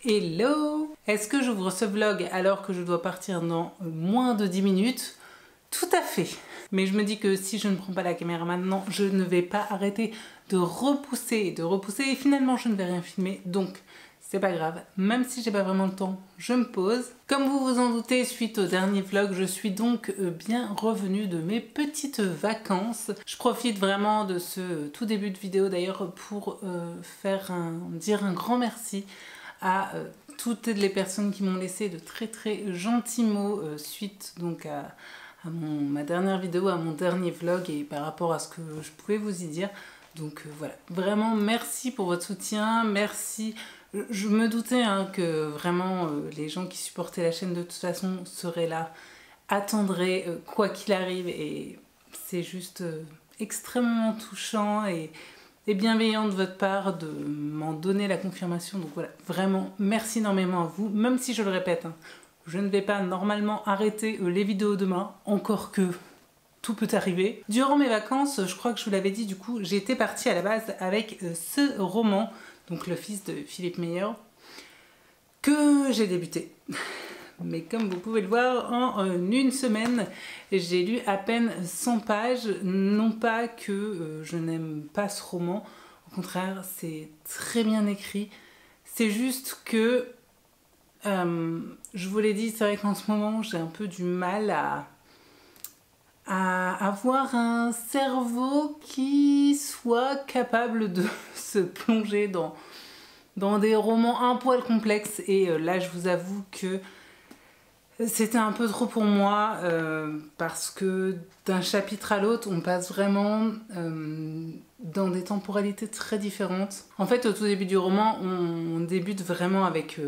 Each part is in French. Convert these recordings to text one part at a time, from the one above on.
Hello! Est-ce que j'ouvre ce vlog alors que je dois partir dans moins de 10 minutes? Tout à fait. Mais je me dis que si je ne prends pas la caméra maintenant, je ne vais pas arrêter de repousser et finalement je ne vais rien filmer. Donc c'est pas grave, même si j'ai pas vraiment le temps, je me pose. Comme vous vous en doutez, suite au dernier vlog, je suis donc bien revenue de mes petites vacances. Je profite vraiment de ce tout début de vidéo d'ailleurs pour dire un grand merci à toutes les personnes qui m'ont laissé de très gentils mots suite donc à ma dernière vidéo, à mon dernier vlog et par rapport à ce que je pouvais vous y dire. Donc voilà, vraiment merci pour votre soutien, merci. Je me doutais que vraiment les gens qui supportaient la chaîne de toute façon seraient là, attendraient quoi qu'il arrive, et c'est juste extrêmement touchant et bienveillant de votre part de m'en donner la confirmation. Donc voilà, vraiment merci énormément à vous, même si je le répète, je ne vais pas normalement arrêter les vidéos demain, encore que tout peut arriver. Durant mes vacances, je crois que je vous l'avais dit, du coup, j'étais partie à la base avec ce roman, donc Le Fils de Philippe Meyer, que j'ai débuté. Mais comme vous pouvez le voir, en une semaine, j'ai lu à peine 100 pages. Non pas que je n'aime pas ce roman, au contraire, c'est très bien écrit. C'est juste que, je vous l'ai dit, c'est vrai qu'en ce moment, j'ai un peu du mal à avoir un cerveau qui soit capable de se plonger dans des romans un poil complexes. Et là, je vous avoue que c'était un peu trop pour moi, parce que d'un chapitre à l'autre, on passe vraiment dans des temporalités très différentes. En fait, au tout début du roman, on débute vraiment avec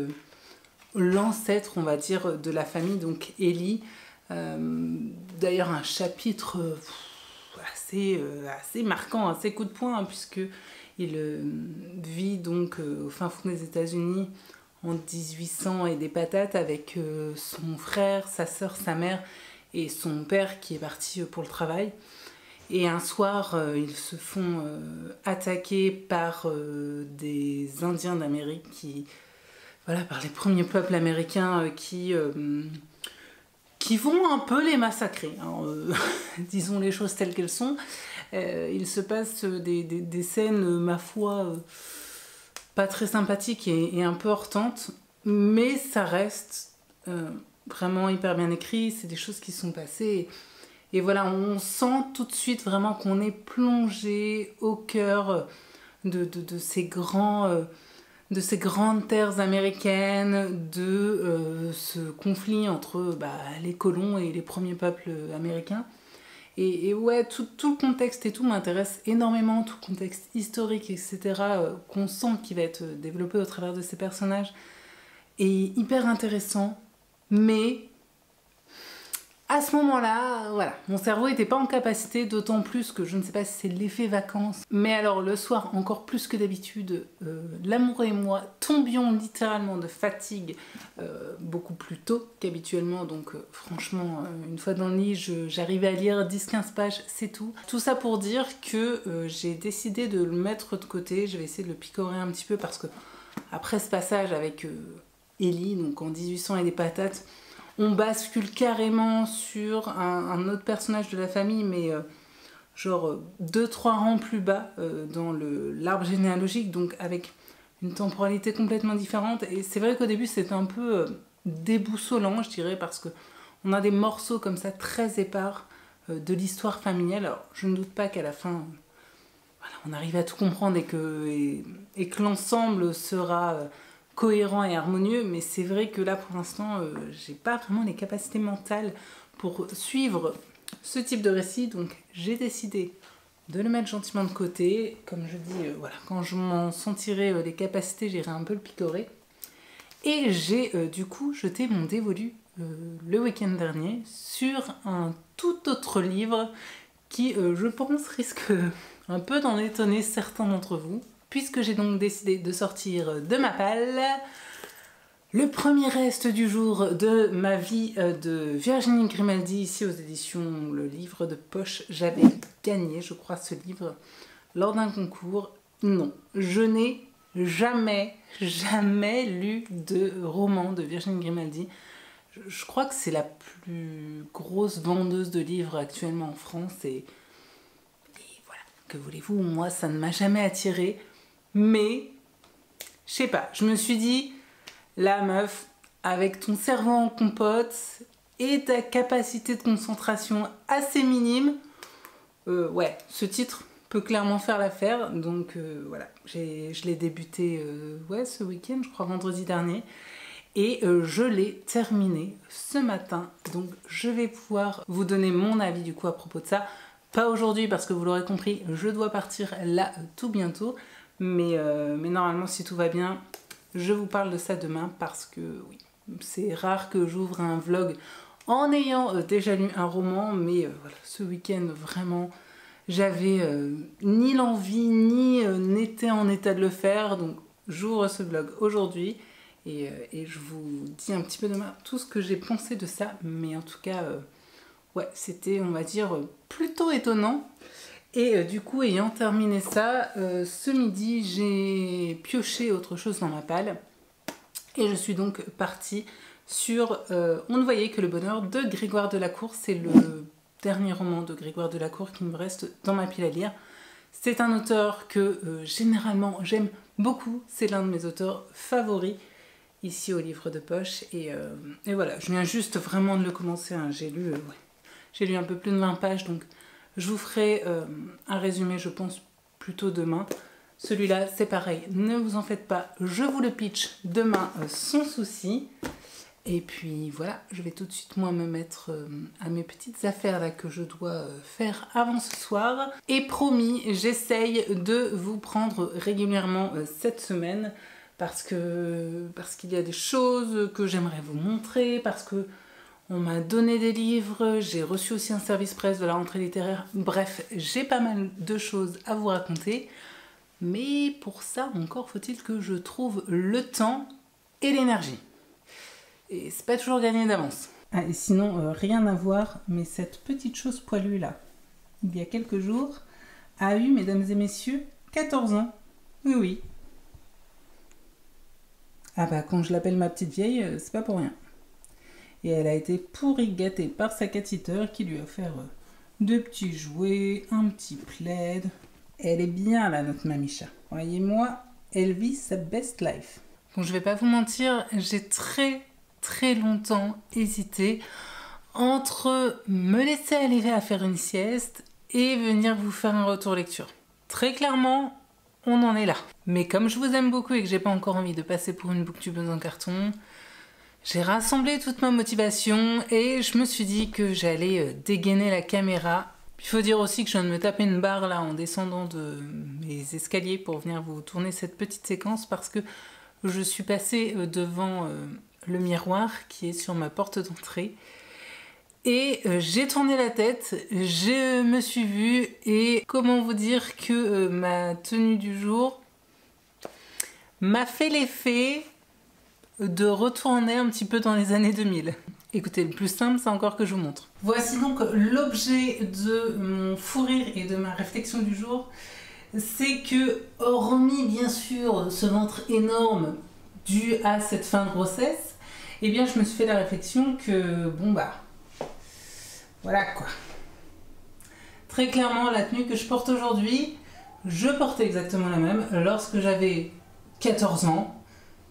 l'ancêtre, on va dire, de la famille, donc Ellie. D'ailleurs, un chapitre assez marquant, assez coup de poing, puisque il vit donc au fin fond des États-Unis en 1800 et des patates avec son frère, sa sœur, sa mère et son père qui est parti pour le travail. Et un soir, ils se font attaquer par des Indiens d'Amérique, voilà, par les premiers peuples américains qui vont un peu les massacrer, disons les choses telles qu'elles sont. Il se passe des scènes, ma foi, pas très sympathiques et un peu heurtantes, mais ça reste vraiment hyper bien écrit. C'est des choses qui sont passées et voilà, on sent tout de suite vraiment qu'on est plongé au cœur de ces grandes terres américaines, de ce conflit entre les colons et les premiers peuples américains. Et ouais, tout le contexte et tout m'intéresse énormément, tout le contexte historique, etc., qu'on sent qui va être développé au travers de ces personnages, est hyper intéressant, mais à ce moment-là, voilà, mon cerveau n'était pas en capacité, d'autant plus que je ne sais pas si c'est l'effet vacances. Mais alors le soir, encore plus que d'habitude, l'amour et moi tombions littéralement de fatigue beaucoup plus tôt qu'habituellement. Donc franchement, une fois dans le lit, j'arrivais à lire 10-15 pages, c'est tout. Tout ça pour dire que j'ai décidé de le mettre de côté. Je vais essayer de le picorer un petit peu parce que après ce passage avec Ellie, donc en 1800 et des patates, on bascule carrément sur un autre personnage de la famille, mais genre 2-3 rangs plus bas dans l'arbre généalogique, donc avec une temporalité complètement différente. Et c'est vrai qu'au début c'était un peu déboussolant, je dirais, parce que on a des morceaux comme ça très épars de l'histoire familiale. Alors je ne doute pas qu'à la fin, voilà, on arrive à tout comprendre et que l'ensemble sera cohérent et harmonieux, mais c'est vrai que là pour l'instant j'ai pas vraiment les capacités mentales pour suivre ce type de récit, donc j'ai décidé de le mettre gentiment de côté. Comme je dis, voilà, quand je m'en sentirai les capacités, j'irai un peu le picorer. Et j'ai du coup jeté mon dévolu le week-end dernier sur un tout autre livre qui, je pense, risque un peu d'en étonner certains d'entre vous, puisque j'ai donc décidé de sortir de ma palle le premier reste du jour de ma vie de Virginie Grimaldi, ici aux éditions Le Livre de Poche. J'avais gagné, je crois, ce livre lors d'un concours. Non, je n'ai jamais lu de roman de Virginie Grimaldi. Je crois que c'est la plus grosse vendeuse de livres actuellement en France et voilà, que voulez-vous, moi ça ne m'a jamais attirée, mais je sais pas, je me suis dit, la meuf, avec ton cerveau en compote et ta capacité de concentration assez minime, ouais, ce titre peut clairement faire l'affaire, donc voilà, je l'ai débuté ouais, ce week-end, je crois vendredi dernier, et je l'ai terminé ce matin, donc je vais pouvoir vous donner mon avis du coup à propos de ça. Pas aujourd'hui parce que vous l'aurez compris, je dois partir là tout bientôt, mais normalement si tout va bien, je vous parle de ça demain parce que oui, c'est rare que j'ouvre un vlog en ayant déjà lu un roman, mais voilà, ce week-end vraiment j'avais ni l'envie ni n'étais en état de le faire, donc j'ouvre ce vlog aujourd'hui et je vous dis un petit peu demain tout ce que j'ai pensé de ça, mais en tout cas ouais, c'était on va dire plutôt étonnant. Et du coup, ayant terminé ça, ce midi, j'ai pioché autre chose dans ma palle. Et je suis donc partie sur On ne voyait que le bonheur de Grégoire Delacour. C'est le dernier roman de Grégoire Delacour qui me reste dans ma pile à lire. C'est un auteur que généralement j'aime beaucoup. C'est l'un de mes auteurs favoris ici au livre de poche. Et voilà, je viens juste vraiment de le commencer. Hein. J'ai lu un peu plus de 20 pages, donc je vous ferai un résumé, je pense, plutôt demain. Celui-là, c'est pareil, ne vous en faites pas, je vous le pitch demain sans souci. Et puis voilà, je vais tout de suite moi me mettre à mes petites affaires là que je dois faire avant ce soir. Et promis, j'essaye de vous prendre régulièrement cette semaine parce qu'il y a des choses que j'aimerais vous montrer, parce que on m'a donné des livres, j'ai reçu aussi un service presse de la rentrée littéraire. Bref, j'ai pas mal de choses à vous raconter. Mais pour ça, encore faut-il que je trouve le temps et l'énergie. Et c'est pas toujours gagné d'avance. Ah, et sinon, rien à voir, mais cette petite chose poilue là, il y a quelques jours, a eu, mesdames et messieurs, 14 ans. Oui, oui. Ah bah, quand je l'appelle ma petite vieille, c'est pas pour rien. Et elle a été pourri gâtée par sa cat-sitter qui lui a offert deux petits jouets, un petit plaid. Elle est bien là, notre mamicha. Voyez-moi, elle vit sa best life. Bon, je vais pas vous mentir, j'ai très longtemps hésité entre me laisser aller à faire une sieste et venir vous faire un retour lecture. Très clairement, on en est là. Mais comme je vous aime beaucoup et que j'ai pas encore envie de passer pour une booktubeuse en carton, j'ai rassemblé toute ma motivation et je me suis dit que j'allais dégainer la caméra. Il faut dire aussi que je viens de me taper une barre là en descendant de mes escaliers pour venir vous tourner cette petite séquence parce que je suis passée devant le miroir qui est sur ma porte d'entrée et j'ai tourné la tête, je me suis vue et comment vous dire que ma tenue du jour m'a fait l'effet de retourner un petit peu dans les années 2000. Écoutez, le plus simple, c'est encore que je vous montre. Voici donc l'objet de mon fou rire et de ma réflexion du jour. C'est que, hormis bien sûr ce ventre énorme dû à cette fin de grossesse, eh bien je me suis fait la réflexion que, bon bah, voilà quoi. Très clairement, la tenue que je porte aujourd'hui, je portais exactement la même lorsque j'avais 14 ans.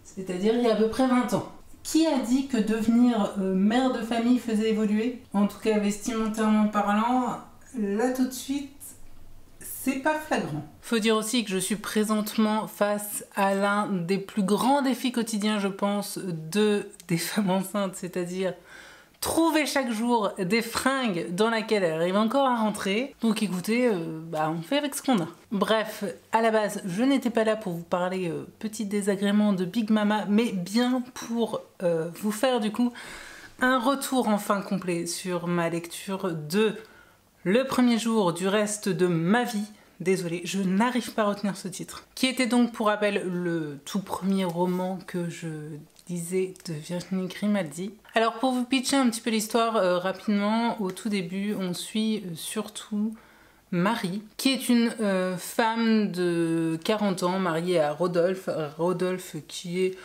C'est-à-dire il y a à peu près 20 ans. Qui a dit que devenir mère de famille faisait évoluer? En tout cas vestimentairement parlant, là tout de suite, c'est pas flagrant. Faut dire aussi que je suis présentement face à l'un des plus grands défis quotidiens, je pense, des femmes enceintes, c'est-à-dire trouver chaque jour des fringues dans lesquelles elle arrive encore à rentrer. Donc écoutez, on fait avec ce qu'on a. Bref, à la base, je n'étais pas là pour vous parler petit désagrément de Big Mama, mais bien pour vous faire du coup un retour enfin complet sur ma lecture de Le premier jour du reste de ma vie. Désolée, je n'arrive pas à retenir ce titre. Qui était donc, pour rappel, le tout premier roman que je lisais de Virginie Grimaldi. Alors pour vous pitcher un petit peu l'histoire rapidement, au tout début, on suit surtout Marie, qui est une femme de 40 ans, mariée à Rodolphe. Rodolphe qui est,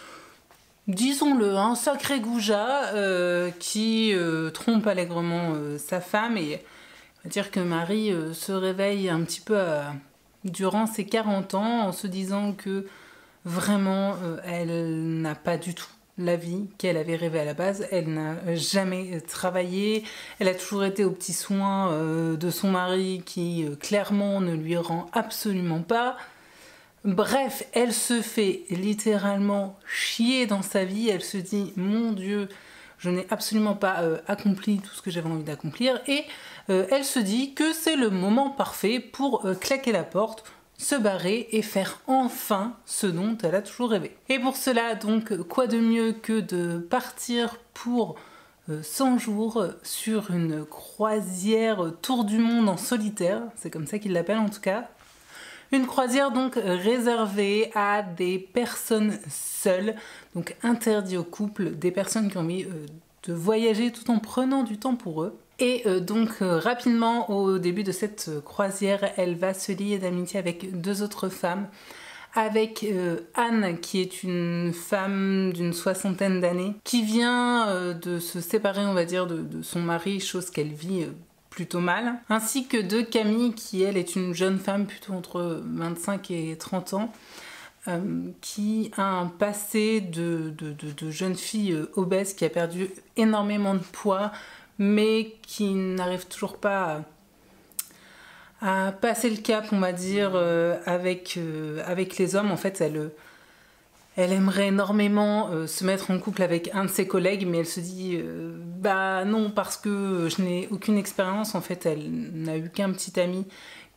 disons-le, un sacré goujat qui trompe allègrement sa femme. Et on va dire que Marie se réveille un petit peu durant ses 40 ans en se disant que vraiment elle n'a pas du tout la vie qu'elle avait rêvée à la base. Elle n'a jamais travaillé, elle a toujours été aux petits soins de son mari qui clairement ne lui rend absolument pas. Bref, elle se fait littéralement chier dans sa vie, elle se dit mon Dieu, je n'ai absolument pas accompli tout ce que j'avais envie d'accomplir, et elle se dit que c'est le moment parfait pour claquer la porte, se barrer et faire enfin ce dont elle a toujours rêvé. Et pour cela, donc, quoi de mieux que de partir pour 100 jours sur une croisière tour du monde en solitaire, c'est comme ça qu'ils l'appellent en tout cas. Une croisière donc réservée à des personnes seules, donc interdit aux couples, des personnes qui ont envie de voyager tout en prenant du temps pour eux. Et donc rapidement au début de cette croisière, elle va se lier d'amitié avec 2 autres femmes, avec Anne qui est une femme d'une 60aine d'années, qui vient de se séparer on va dire de son mari, chose qu'elle vit plutôt mal, ainsi que de Camille qui elle est une jeune femme plutôt entre 25 et 30 ans, qui a un passé de jeune fille obèse qui a perdu énormément de poids, mais qui n'arrive toujours pas à passer le cap, on va dire, avec les hommes. En fait, elle aimerait énormément se mettre en couple avec un de ses collègues, mais elle se dit bah non, parce que je n'ai aucune expérience. En fait, elle n'a eu qu'un petit ami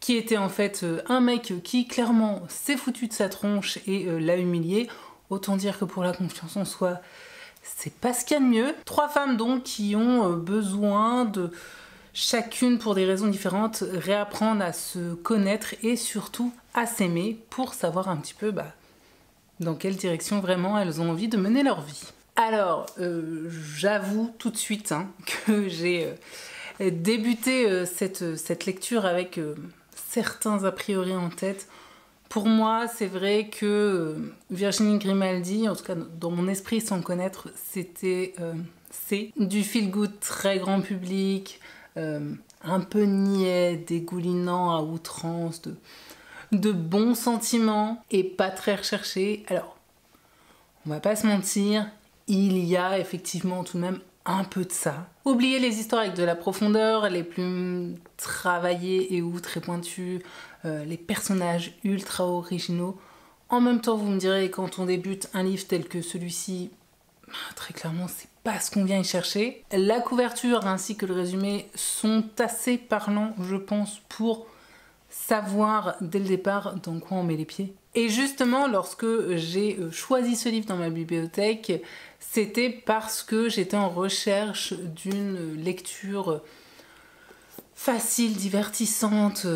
qui était en fait un mec qui clairement s'est foutu de sa tronche et l'a humilié. Autant dire que pour la confiance en soi, c'est pas ce qu'il y a de mieux. 3 femmes donc qui ont besoin de, chacune pour des raisons différentes, réapprendre à se connaître et surtout à s'aimer pour savoir un petit peu dans quelle direction vraiment elles ont envie de mener leur vie. Alors, j'avoue tout de suite que j'ai débuté cette lecture avec certains a priori en tête. Pour moi, c'est vrai que Virginie Grimaldi, en tout cas dans mon esprit sans le connaître, c'était du feel-good très grand public, un peu niais, dégoulinant à outrance, de bons sentiments et pas très recherché. Alors, on va pas se mentir, il y a effectivement tout de même un peu de ça. Oubliez les histoires avec de la profondeur, les plumes travaillées et ou très pointues, les personnages ultra originaux. En même temps, vous me direz, quand on débute un livre tel que celui-ci, très clairement, c'est pas ce qu'on vient y chercher. La couverture ainsi que le résumé sont assez parlants, je pense, pour savoir dès le départ dans quoi on met les pieds. Et justement, lorsque j'ai choisi ce livre dans ma bibliothèque, c'était parce que j'étais en recherche d'une lecture facile, divertissante,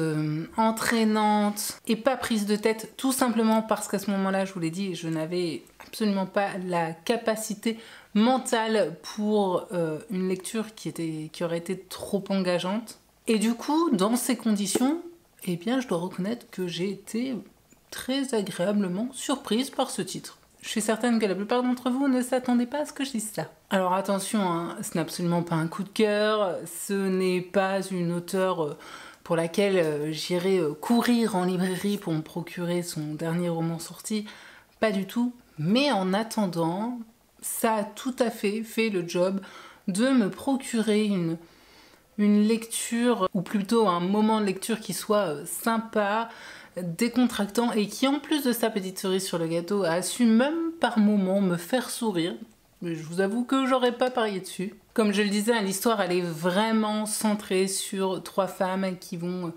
entraînante et pas prise de tête, tout simplement parce qu'à ce moment-là, je vous l'ai dit, je n'avais absolument pas la capacité mentale pour une lecture qui aurait été trop engageante. Et du coup, dans ces conditions, eh bien, je dois reconnaître que j'ai été très agréablement surprise par ce titre. Je suis certaine que la plupart d'entre vous ne s'attendaient pas à ce que je dise ça. Alors attention, ce n'est absolument pas un coup de cœur, ce n'est pas une auteure pour laquelle j'irai courir en librairie pour me procurer son dernier roman sorti, pas du tout. Mais en attendant, ça a tout à fait le job de me procurer une lecture, ou plutôt un moment de lecture qui soit sympa, décontractant et qui en plus de sa petite cerise sur le gâteau a su même par moments me faire sourire. Mais je vous avoue que j'aurais pas parié dessus. Comme je le disais, l'histoire elle est vraiment centrée sur 3 femmes qui vont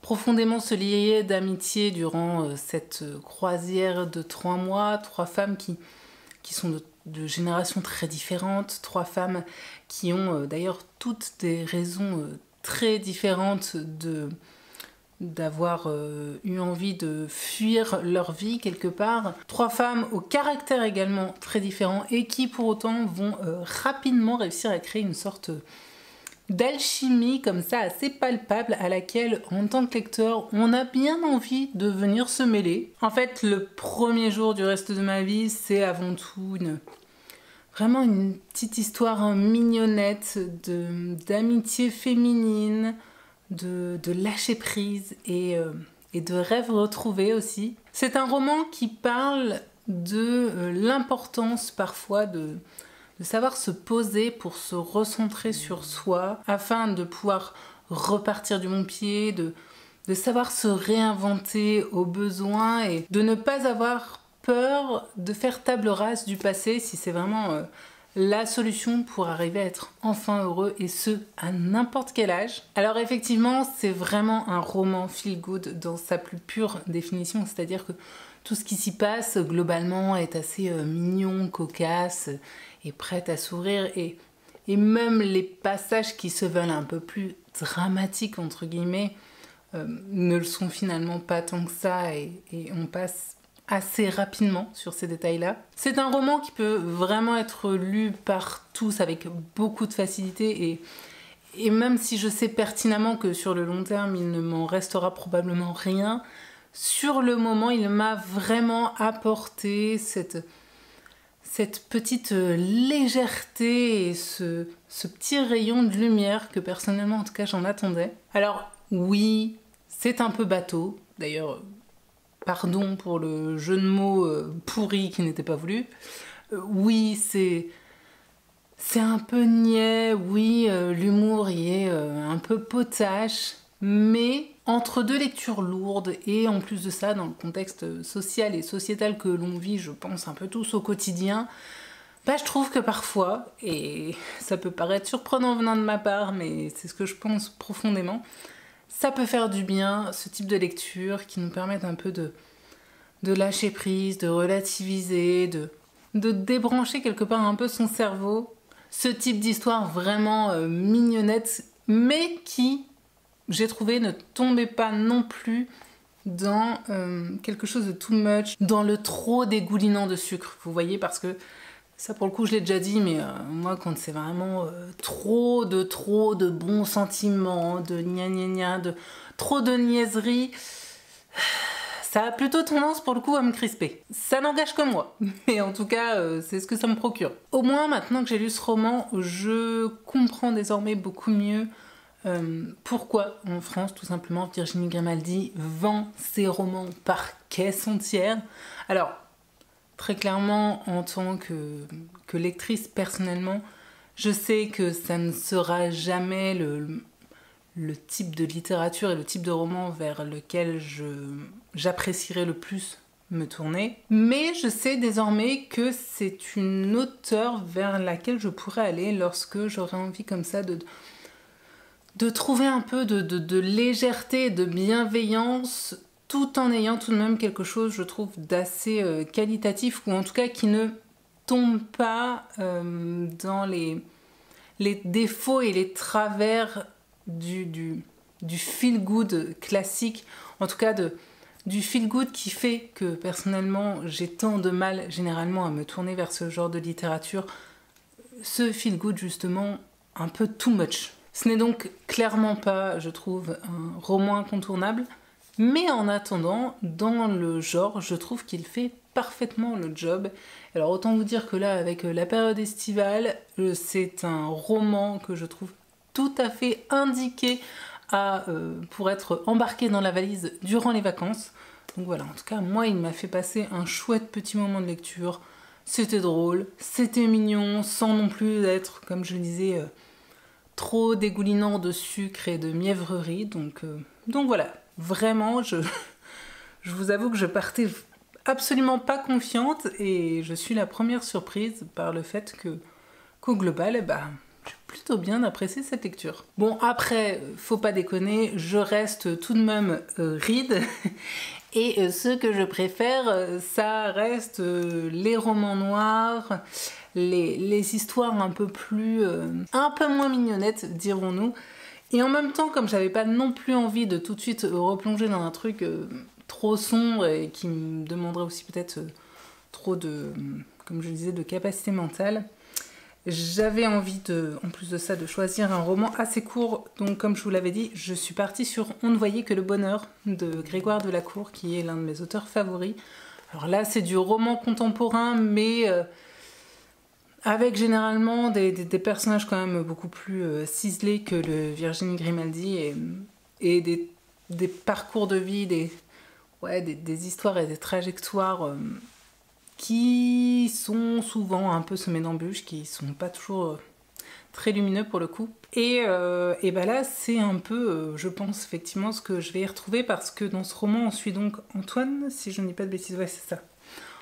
profondément se lier d'amitié durant cette croisière de 3 mois. 3 femmes qui sont de générations très différentes, 3 femmes qui ont d'ailleurs toutes des raisons très différentes d'avoir eu envie de fuir leur vie quelque part. 3 femmes au caractère également très différent et qui pour autant vont rapidement réussir à créer une sorte d'alchimie comme ça assez palpable à laquelle en tant que lecteur on a bien envie de venir se mêler. En fait le premier jour du reste de ma vie c'est avant tout vraiment une petite histoire mignonnette d'amitié féminine, de lâcher prise et de rêves retrouvés aussi. C'est un roman qui parle de l'importance parfois de savoir se poser pour se recentrer sur soi afin de pouvoir repartir du bon pied, de savoir se réinventer au besoin et de ne pas avoir peur de faire table rase du passé si c'est vraiment la solution pour arriver à être enfin heureux et ce, à n'importe quel âge. Alors effectivement, c'est vraiment un roman feel good dans sa plus pure définition, c'est-à-dire que tout ce qui s'y passe globalement est assez mignon, cocasse et prête à sourire et même les passages qui se veulent un peu plus dramatiques entre guillemets ne le sont finalement pas tant que ça et on passe assez rapidement sur ces détails-là. C'est un roman qui peut vraiment être lu par tous avec beaucoup de facilité et même si je sais pertinemment que sur le long terme il ne m'en restera probablement rien, sur le moment il m'a vraiment apporté cette petite légèreté et ce petit rayon de lumière que personnellement en tout cas j'en attendais. Alors oui, c'est un peu bateau, d'ailleurs pardon pour le jeu de mots pourri qui n'était pas voulu. Oui, c'est un peu niais, oui, l'humour y est un peu potache, mais entre deux lectures lourdes et en plus de ça, dans le contexte social et sociétal que l'on vit, je pense un peu tous au quotidien, bah, je trouve que parfois, et ça peut paraître surprenant venant de ma part, mais c'est ce que je pense profondément, ça peut faire du bien, ce type de lecture qui nous permettent un peu de lâcher prise, de relativiser, de débrancher quelque part un peu son cerveau. Ce type d'histoire vraiment mignonnette, mais qui, j'ai trouvé, ne tombait pas non plus dans quelque chose de too much, dans le trop dégoulinant de sucre, vous voyez, parce que ça pour le coup je l'ai déjà dit, mais moi quand c'est vraiment trop de bons sentiments, de gna gna gna, de trop de niaiseries, ça a plutôt tendance pour le coup à me crisper. Ça n'engage que moi, mais en tout cas c'est ce que ça me procure. Au moins maintenant que j'ai lu ce roman, je comprends désormais beaucoup mieux pourquoi en France tout simplement Virginie Grimaldi vend ses romans par caisse entière. Alors très clairement, en tant que lectrice, personnellement, je sais que ça ne sera jamais le type de littérature et le type de roman vers lequel j'apprécierais le plus me tourner. Mais je sais désormais que c'est une auteure vers laquelle je pourrais aller lorsque j'aurais envie comme ça de trouver un peu de légèreté et de bienveillance tout en ayant tout de même quelque chose, je trouve, d'assez qualitatif, ou en tout cas qui ne tombe pas dans les défauts et les travers du feel-good classique, en tout cas du feel-good qui fait que personnellement j'ai tant de mal généralement à me tourner vers ce genre de littérature, ce feel-good justement un peu too much. Ce n'est donc clairement pas, je trouve, un roman incontournable, mais en attendant, dans le genre, je trouve qu'il fait parfaitement le job. Alors autant vous dire que là, avec la période estivale, c'est un roman que je trouve tout à fait indiqué pour être embarqué dans la valise durant les vacances. Donc voilà, en tout cas, moi, il m'a fait passer un chouette petit moment de lecture. C'était drôle, c'était mignon, sans non plus être, comme je le disais, trop dégoulinant de sucre et de mièvrerie. Donc voilà. Vraiment, je vous avoue que je partais absolument pas confiante et je suis la première surprise par le fait qu'au global, j'ai plutôt bien apprécié cette lecture. Bon, après, faut pas déconner, je reste tout de même ride et ce que je préfère, ça reste les romans noirs, les histoires un peu moins mignonnettes, dirons-nous. Et en même temps, comme j'avais pas non plus envie de tout de suite replonger dans un truc trop sombre et qui me demanderait aussi peut-être trop de, comme je disais, de capacité mentale, j'avais envie en plus de ça, de choisir un roman assez court. Donc comme je vous l'avais dit, je suis partie sur On ne voyait que le bonheur de Grégoire Delacour, qui est l'un de mes auteurs favoris. Alors là, c'est du roman contemporain, mais avec généralement des personnages quand même beaucoup plus ciselés que le Virginie Grimaldi, et des parcours de vie, des histoires et des trajectoires qui sont souvent un peu semés d'embûches, qui sont pas toujours très lumineux pour le coup. Et bah là, c'est un peu, je pense effectivement, ce que je vais y retrouver, parce que dans ce roman, on suit donc Antoine, si je ne dis pas de bêtises, ouais c'est ça.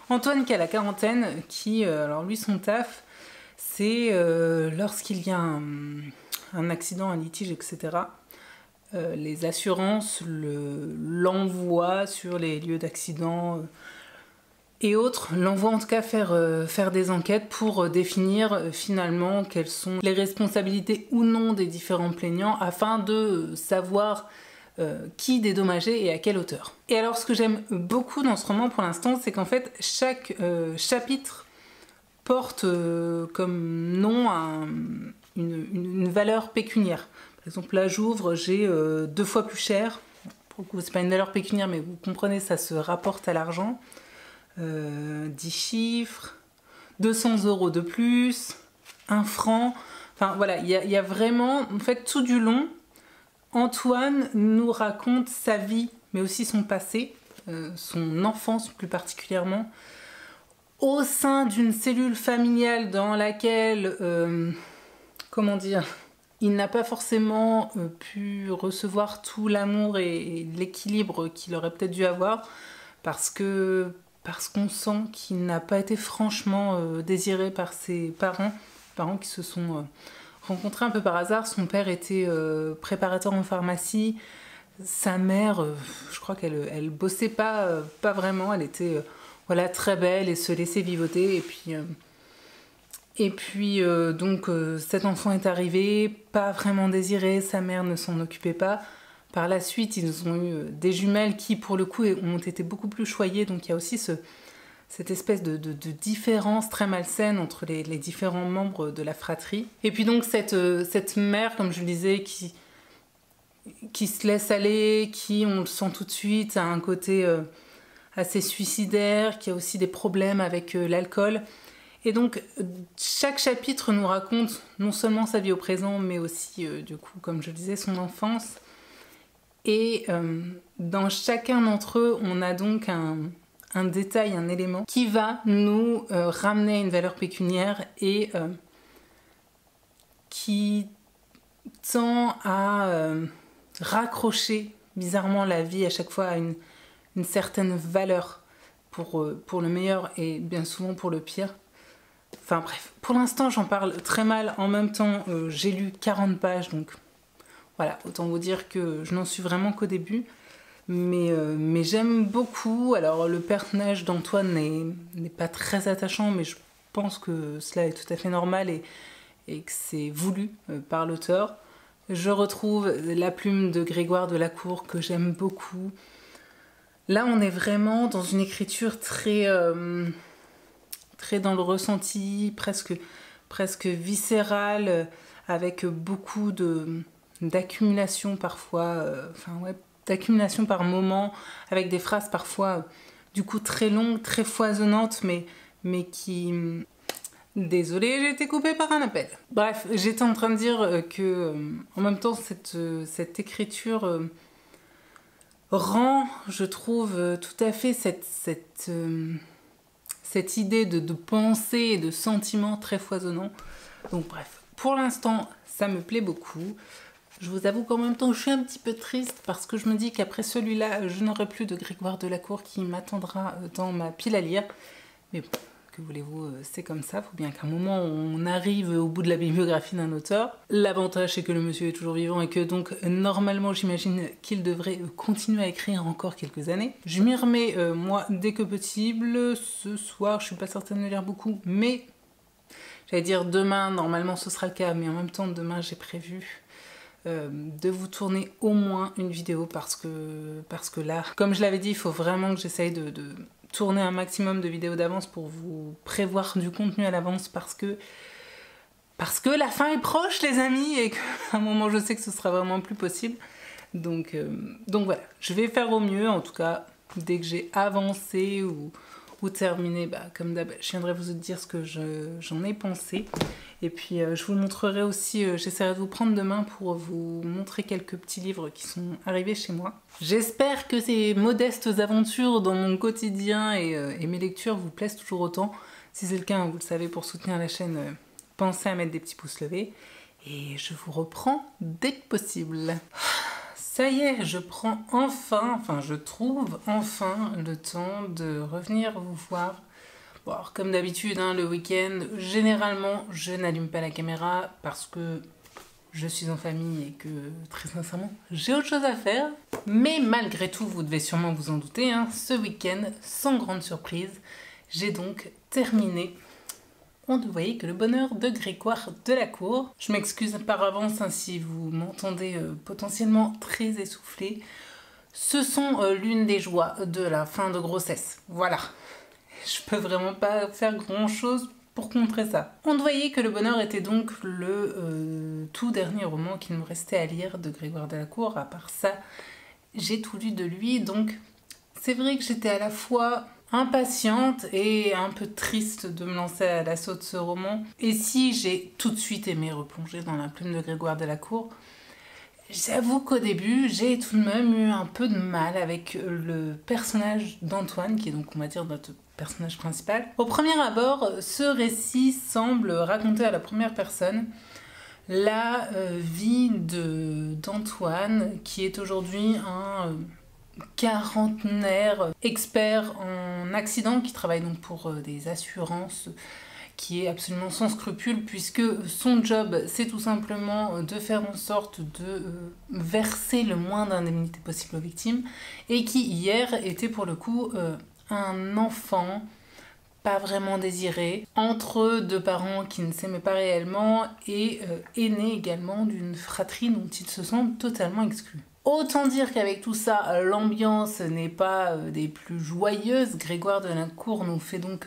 Antoine qui a la quarantaine, qui, alors lui son taf, c'est lorsqu'il y a un accident, un litige, etc., les assurances l'envoient sur les lieux d'accident et autres, l'envoient en tout cas faire des enquêtes pour définir finalement quelles sont les responsabilités ou non des différents plaignants, afin de savoir qui dédommager et à quelle hauteur. Et alors ce que j'aime beaucoup dans ce roman pour l'instant, c'est qu'en fait chaque chapitre porte comme nom une valeur pécuniaire. Par exemple, là j'ouvre, j'ai 2 fois plus cher. Pour le coup, c'est pas une valeur pécuniaire, mais vous comprenez, ça se rapporte à l'argent. 10 chiffres, 200 € de plus, 1 franc. Enfin voilà, il y a vraiment, en fait, tout du long, Antoine nous raconte sa vie, mais aussi son passé, son enfance plus particulièrement, au sein d'une cellule familiale dans laquelle, comment dire, il n'a pas forcément pu recevoir tout l'amour et l'équilibre qu'il aurait peut-être dû avoir, parce qu'on sent qu'il n'a pas été franchement désiré par ses parents qui se sont rencontrés un peu par hasard. Son père était préparateur en pharmacie, sa mère, je crois qu'elle bossait pas vraiment, elle était voilà, très belle et se laissait vivoter, et puis donc cet enfant est arrivé, pas vraiment désiré, sa mère ne s'en occupait pas. Par la suite, ils ont eu des jumelles qui, pour le coup, ont été beaucoup plus choyées. Donc il y a aussi cette espèce de différence très malsaine entre les différents membres de la fratrie. Et puis donc cette mère, comme je le disais, qui se laisse aller, qui, on le sent tout de suite, a un côté assez suicidaire, qui a aussi des problèmes avec l'alcool. Et donc chaque chapitre nous raconte non seulement sa vie au présent, mais aussi, du coup, comme je le disais, son enfance. Et dans chacun d'entre eux, on a donc un détail, un élément qui va nous ramener à une valeur pécuniaire et qui tend à raccrocher bizarrement la vie à chaque fois à une certaine valeur pour le meilleur et bien souvent pour le pire. Enfin bref, pour l'instant j'en parle très mal, en même temps j'ai lu 40 pages, donc voilà, autant vous dire que je n'en suis vraiment qu'au début, mais j'aime beaucoup. Alors le personnage d'Antoine n'est pas très attachant, mais je pense que cela est tout à fait normal et que c'est voulu par l'auteur. Je retrouve la plume de Grégoire Delacour que j'aime beaucoup. Là on est vraiment dans une écriture très dans le ressenti, presque viscérale, avec beaucoup d'accumulation parfois, d'accumulation par moment, avec des phrases parfois du coup très longues, très foisonnantes, mais qui... Désolée, j'ai été coupée par un appel. Bref, j'étais en train de dire que en même temps cette écriture rend, je trouve, tout à fait cette idée de pensée et de sentiments très foisonnants. Donc bref, pour l'instant, ça me plaît beaucoup. Je vous avoue qu'en même temps, je suis un petit peu triste parce que je me dis qu'après celui-là, je n'aurai plus de Grégoire Delacour qui m'attendra dans ma pile à lire. Mais bon, que voulez-vous, c'est comme ça. Il faut bien qu'à un moment, on arrive au bout de la bibliographie d'un auteur. L'avantage, c'est que le monsieur est toujours vivant et que donc, normalement, j'imagine qu'il devrait continuer à écrire encore quelques années. Je m'y remets, moi, dès que possible. Ce soir, je suis pas certaine de lire beaucoup, mais... J'allais dire demain, normalement, ce sera le cas. Mais en même temps, demain, j'ai prévu... de vous tourner au moins une vidéo parce que là, comme je l'avais dit, il faut vraiment que j'essaye de tourner un maximum de vidéos d'avance pour vous prévoir du contenu à l'avance, parce que parce que la fin est proche les amis et qu'à un moment je sais que ce sera vraiment plus possible. Donc voilà, je vais faire au mieux en tout cas dès que j'ai avancé ou terminé, comme d'hab, je viendrai vous dire ce que j'en ai pensé. Et puis je vous montrerai aussi, j'essaierai de vous prendre demain pour vous montrer quelques petits livres qui sont arrivés chez moi. J'espère que ces modestes aventures dans mon quotidien et mes lectures vous plaisent toujours autant. Si c'est le cas, vous le savez, pour soutenir la chaîne, pensez à mettre des petits pouces levés. Et je vous reprends dès que possible. Ça y est, je prends je trouve enfin le temps de revenir vous voir. Bon, alors, comme d'habitude, le week-end, généralement, je n'allume pas la caméra parce que je suis en famille et que, très sincèrement, j'ai autre chose à faire. Mais malgré tout, vous devez sûrement vous en douter, ce week-end, sans grande surprise, j'ai donc terminé On ne voyait que le bonheur de Grégoire Delacour. Je m'excuse par avance si vous m'entendez potentiellement très essoufflée. Ce sont l'une des joies de la fin de grossesse. Voilà. Je peux vraiment pas faire grand chose pour contrer ça. On ne voyait que le bonheur était donc le tout dernier roman qu'il me restait à lire de Grégoire Delacour. À part ça, j'ai tout lu de lui. Donc c'est vrai que j'étais à la fois impatiente et un peu triste de me lancer à l'assaut de ce roman. Et si j'ai tout de suite aimé replonger dans la plume de Grégoire Delacour, j'avoue qu'au début, j'ai tout de même eu un peu de mal avec le personnage d'Antoine, qui est donc, on va dire, notre personnage principal. Au premier abord, ce récit semble raconter à la première personne la vie d'Antoine, qui est aujourd'hui un quarantenaire expert en accidents, qui travaille donc pour des assurances, qui est absolument sans scrupule puisque son job c'est tout simplement de faire en sorte de verser le moins d'indemnités possible aux victimes, et qui hier était pour le coup un enfant pas vraiment désiré, entre deux parents qui ne s'aimaient pas réellement, et aîné également d'une fratrie dont ils se sentent totalement exclus. Autant dire qu'avec tout ça, l'ambiance n'est pas des plus joyeuses. Grégoire Delacour nous fait donc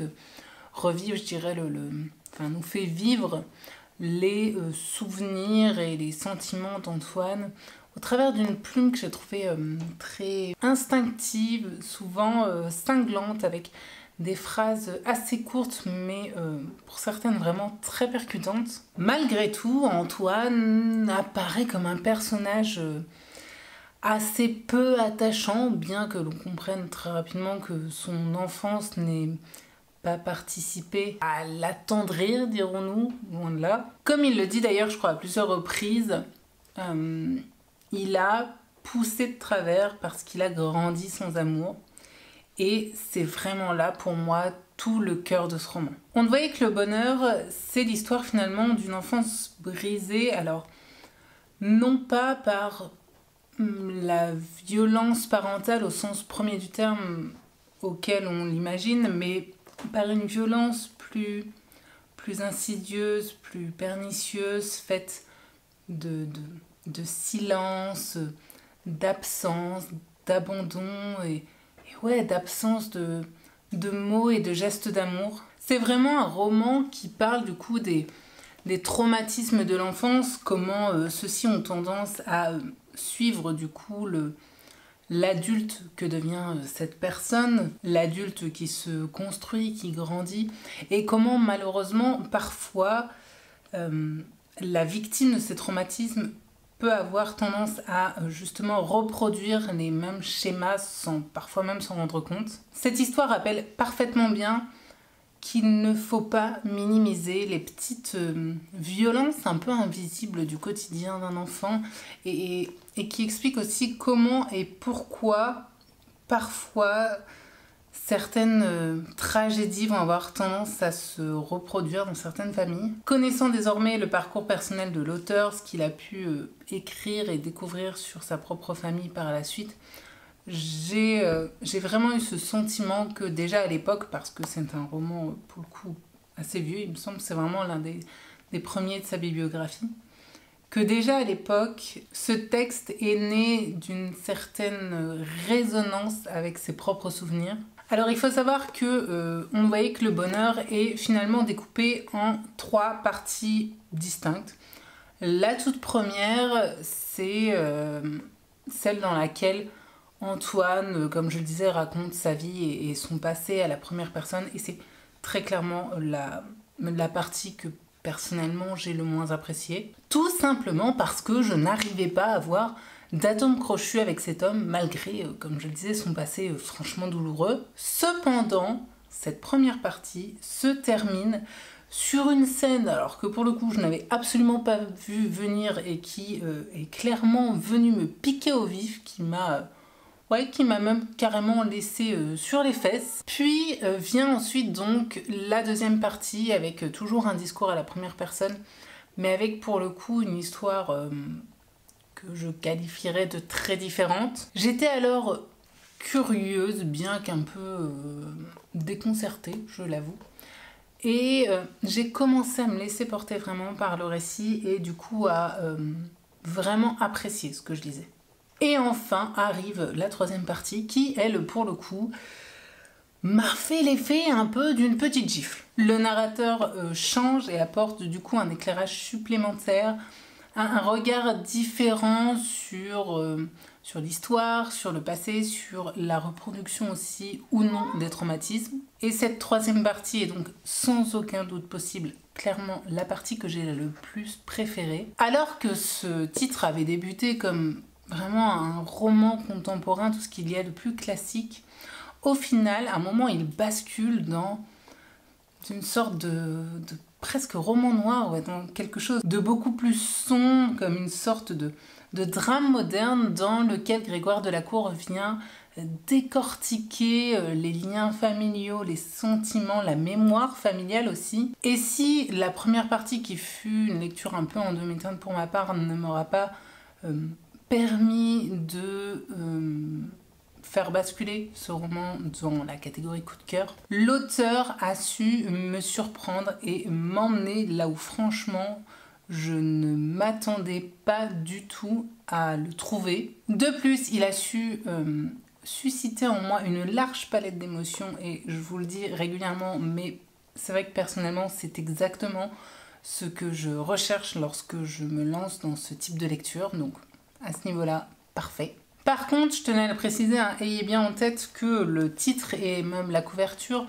revivre, je dirais, nous fait vivre les souvenirs et les sentiments d'Antoine au travers d'une plume que j'ai trouvée très instinctive, souvent cinglante, avec des phrases assez courtes mais pour certaines vraiment très percutantes. Malgré tout, Antoine apparaît comme un personnage assez peu attachant, bien que l'on comprenne très rapidement que son enfance n'ait pas participé à l'attendrir, dirons-nous, loin de là. Comme il le dit d'ailleurs, je crois, à plusieurs reprises, il a poussé de travers parce qu'il a grandi sans amour. Et c'est vraiment là, pour moi, tout le cœur de ce roman. On voyait que le bonheur, c'est l'histoire finalement d'une enfance brisée, alors non pas par la violence parentale au sens premier du terme auquel on l'imagine, mais par une violence plus insidieuse, plus pernicieuse, faite de silence, d'absence, d'abandon et ouais, d'absence de mots et de gestes d'amour. C'est vraiment un roman qui parle du coup des traumatismes de l'enfance, comment ceux-ci ont tendance à suivre du coup l'adulte que devient cette personne, l'adulte qui se construit, qui grandit, et comment malheureusement parfois la victime de ces traumatismes peut avoir tendance à justement reproduire les mêmes schémas parfois même s'en rendre compte. Cette histoire rappelle parfaitement bien qu'il ne faut pas minimiser les petites violences un peu invisibles du quotidien d'un enfant, et qui explique aussi comment et pourquoi parfois certaines tragédies vont avoir tendance à se reproduire dans certaines familles. Connaissant désormais le parcours personnel de l'auteur, ce qu'il a pu écrire et découvrir sur sa propre famille par la suite, j'ai vraiment eu ce sentiment que déjà à l'époque, parce que c'est un roman pour le coup assez vieux, il me semble que c'est vraiment l'un des premiers de sa bibliographie, que déjà à l'époque, ce texte est né d'une certaine résonance avec ses propres souvenirs, Alors il faut savoir que on voyait que le bonheur est finalement découpé en 3 parties distinctes. La toute première, c'est celle dans laquelle Antoine, comme je le disais, raconte sa vie et son passé à la première personne. Et c'est très clairement la partie que personnellement j'ai le moins appréciée. Tout simplement parce que je n'arrivais pas à voir d'atome crochu avec cet homme, malgré, comme je le disais, son passé franchement douloureux. Cependant, cette première partie se termine sur une scène, alors que pour le coup je n'avais absolument pas vu venir et qui est clairement venue me piquer au vif, qui m'a même carrément laissé sur les fesses. Puis vient ensuite donc la deuxième partie avec toujours un discours à la première personne, mais avec pour le coup une histoire que je qualifierais de très différente. J'étais alors curieuse, bien qu'un peu déconcertée, je l'avoue. Et j'ai commencé à me laisser porter vraiment par le récit et du coup à vraiment apprécier ce que je lisais. Et enfin arrive la troisième partie qui, elle, pour le coup, m'a fait l'effet un peu d'une petite gifle. Le narrateur change et apporte du coup un éclairage supplémentaire, un regard différent sur l'histoire, sur le passé, sur la reproduction aussi ou non des traumatismes. Et cette troisième partie est donc sans aucun doute possible clairement la partie que j'ai le plus préférée. Alors que ce titre avait débuté comme vraiment un roman contemporain, tout ce qu'il y a de plus classique, au final, à un moment, il bascule dans une sorte de presque roman noir, ouais, dans quelque chose de beaucoup plus sombre, comme une sorte de drame moderne dans lequel Grégoire de la Cour vient décortiquer les liens familiaux, les sentiments, la mémoire familiale aussi. Et si la première partie, qui fut une lecture un peu en demi-teinte pour ma part, ne m'aura pas permis de faire basculer ce roman dans la catégorie coup de cœur, l'auteur a su me surprendre et m'emmener là où franchement je ne m'attendais pas du tout à le trouver. De plus, il a su susciter en moi une large palette d'émotions et je vous le dis régulièrement, mais c'est vrai que personnellement c'est exactement ce que je recherche lorsque je me lance dans ce type de lecture, donc à ce niveau-là, parfait. Par contre, je tenais à le préciser, hein, ayez bien en tête que le titre et même la couverture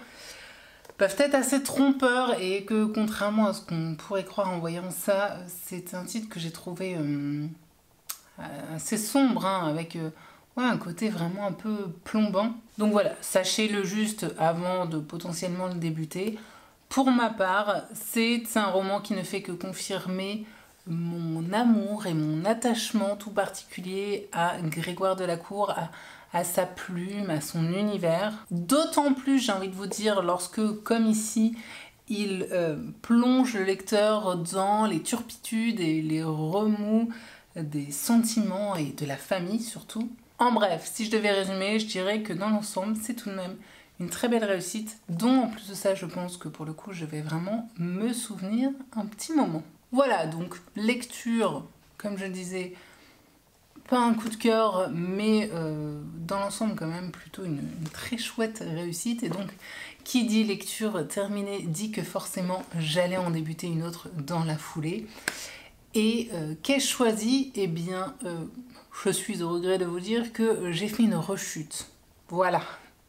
peuvent être assez trompeurs et que contrairement à ce qu'on pourrait croire en voyant ça, c'est un titre que j'ai trouvé assez sombre, hein, avec un côté vraiment un peu plombant. Donc voilà, sachez-le juste avant de potentiellement le débuter. Pour ma part, c'est un roman qui ne fait que confirmer mon amour et mon attachement tout particulier à Grégoire de la Cour, à sa plume, à son univers. D'autant plus, j'ai envie de vous dire, lorsque, comme ici, il plonge le lecteur dans les turpitudes et les remous des sentiments et de la famille surtout. En bref, si je devais résumer, je dirais que dans l'ensemble, c'est tout de même une très belle réussite, dont en plus de ça, je pense que pour le coup, je vais vraiment me souvenir un petit moment. Voilà, donc lecture, comme je le disais, pas un coup de cœur, mais dans l'ensemble quand même plutôt une très chouette réussite. Et donc, qui dit lecture terminée dit que forcément j'allais en débuter une autre dans la foulée. Et qu'ai-je choisi? Eh bien, je suis au regret de vous dire que j'ai fait une rechute. Voilà.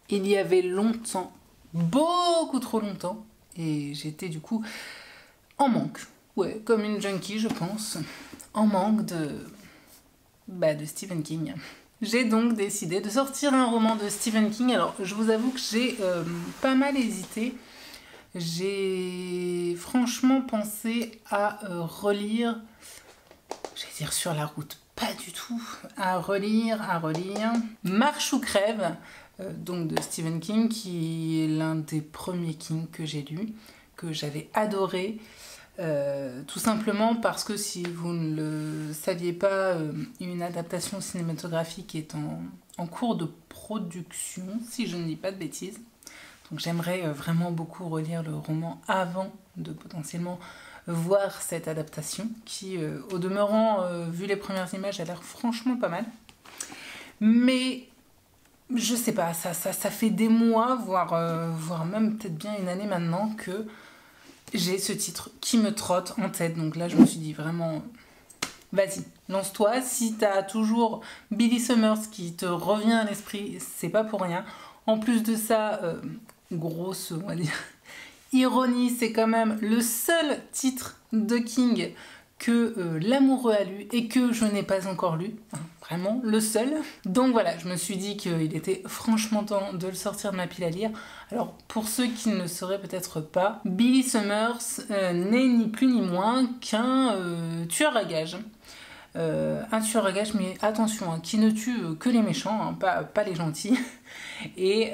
Il y avait longtemps, beaucoup trop longtemps, et j'étais du coup en manque. Ouais, comme une junkie, je pense, en manque de Stephen King. J'ai donc décidé de sortir un roman de Stephen King. Alors, je vous avoue que j'ai pas mal hésité. J'ai franchement pensé à relire, j'allais dire sur la route, pas du tout, à relire Marche ou crève, donc de Stephen King, qui est l'un des premiers King que j'ai lu, que j'avais adoré. Tout simplement parce que si vous ne le saviez pas, une adaptation cinématographique est en cours de production, si je ne dis pas de bêtises. Donc j'aimerais vraiment beaucoup relire le roman avant de potentiellement voir cette adaptation qui, au demeurant, vu les premières images, a l'air franchement pas mal. Mais je sais pas, ça fait des mois, voire même peut-être bien une année maintenant que j'ai ce titre qui me trotte en tête. Donc là, je me suis dit vraiment, vas-y, lance-toi. Si t'as toujours Billy Summers qui te revient à l'esprit, c'est pas pour rien. En plus de ça, grosse, on va dire, ironie, c'est quand même le seul titre de King que l'amoureux a lu et que je n'ai pas encore lu. Vraiment, le seul. Donc voilà, je me suis dit qu'il était franchement temps de le sortir de ma pile à lire. Alors, pour ceux qui ne le sauraient peut-être pas, Billy Summers n'est ni plus ni moins qu'un tueur à gages. Un tueur à gages, mais attention, hein, qui ne tue que les méchants, hein, pas les gentils. Et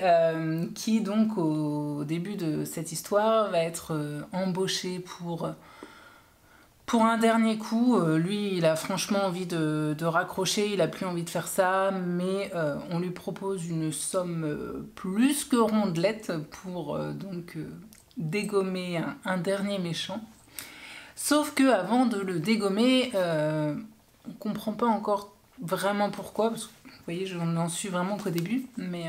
qui donc, au début de cette histoire, va être embauché pour un dernier coup. Lui, il a franchement envie de raccrocher, il a plus envie de faire ça, mais on lui propose une somme plus que rondelette pour donc dégommer un dernier méchant. Sauf que avant de le dégommer, on comprend pas encore vraiment pourquoi, parce que vous voyez, je n'en suis vraiment qu'au début, mais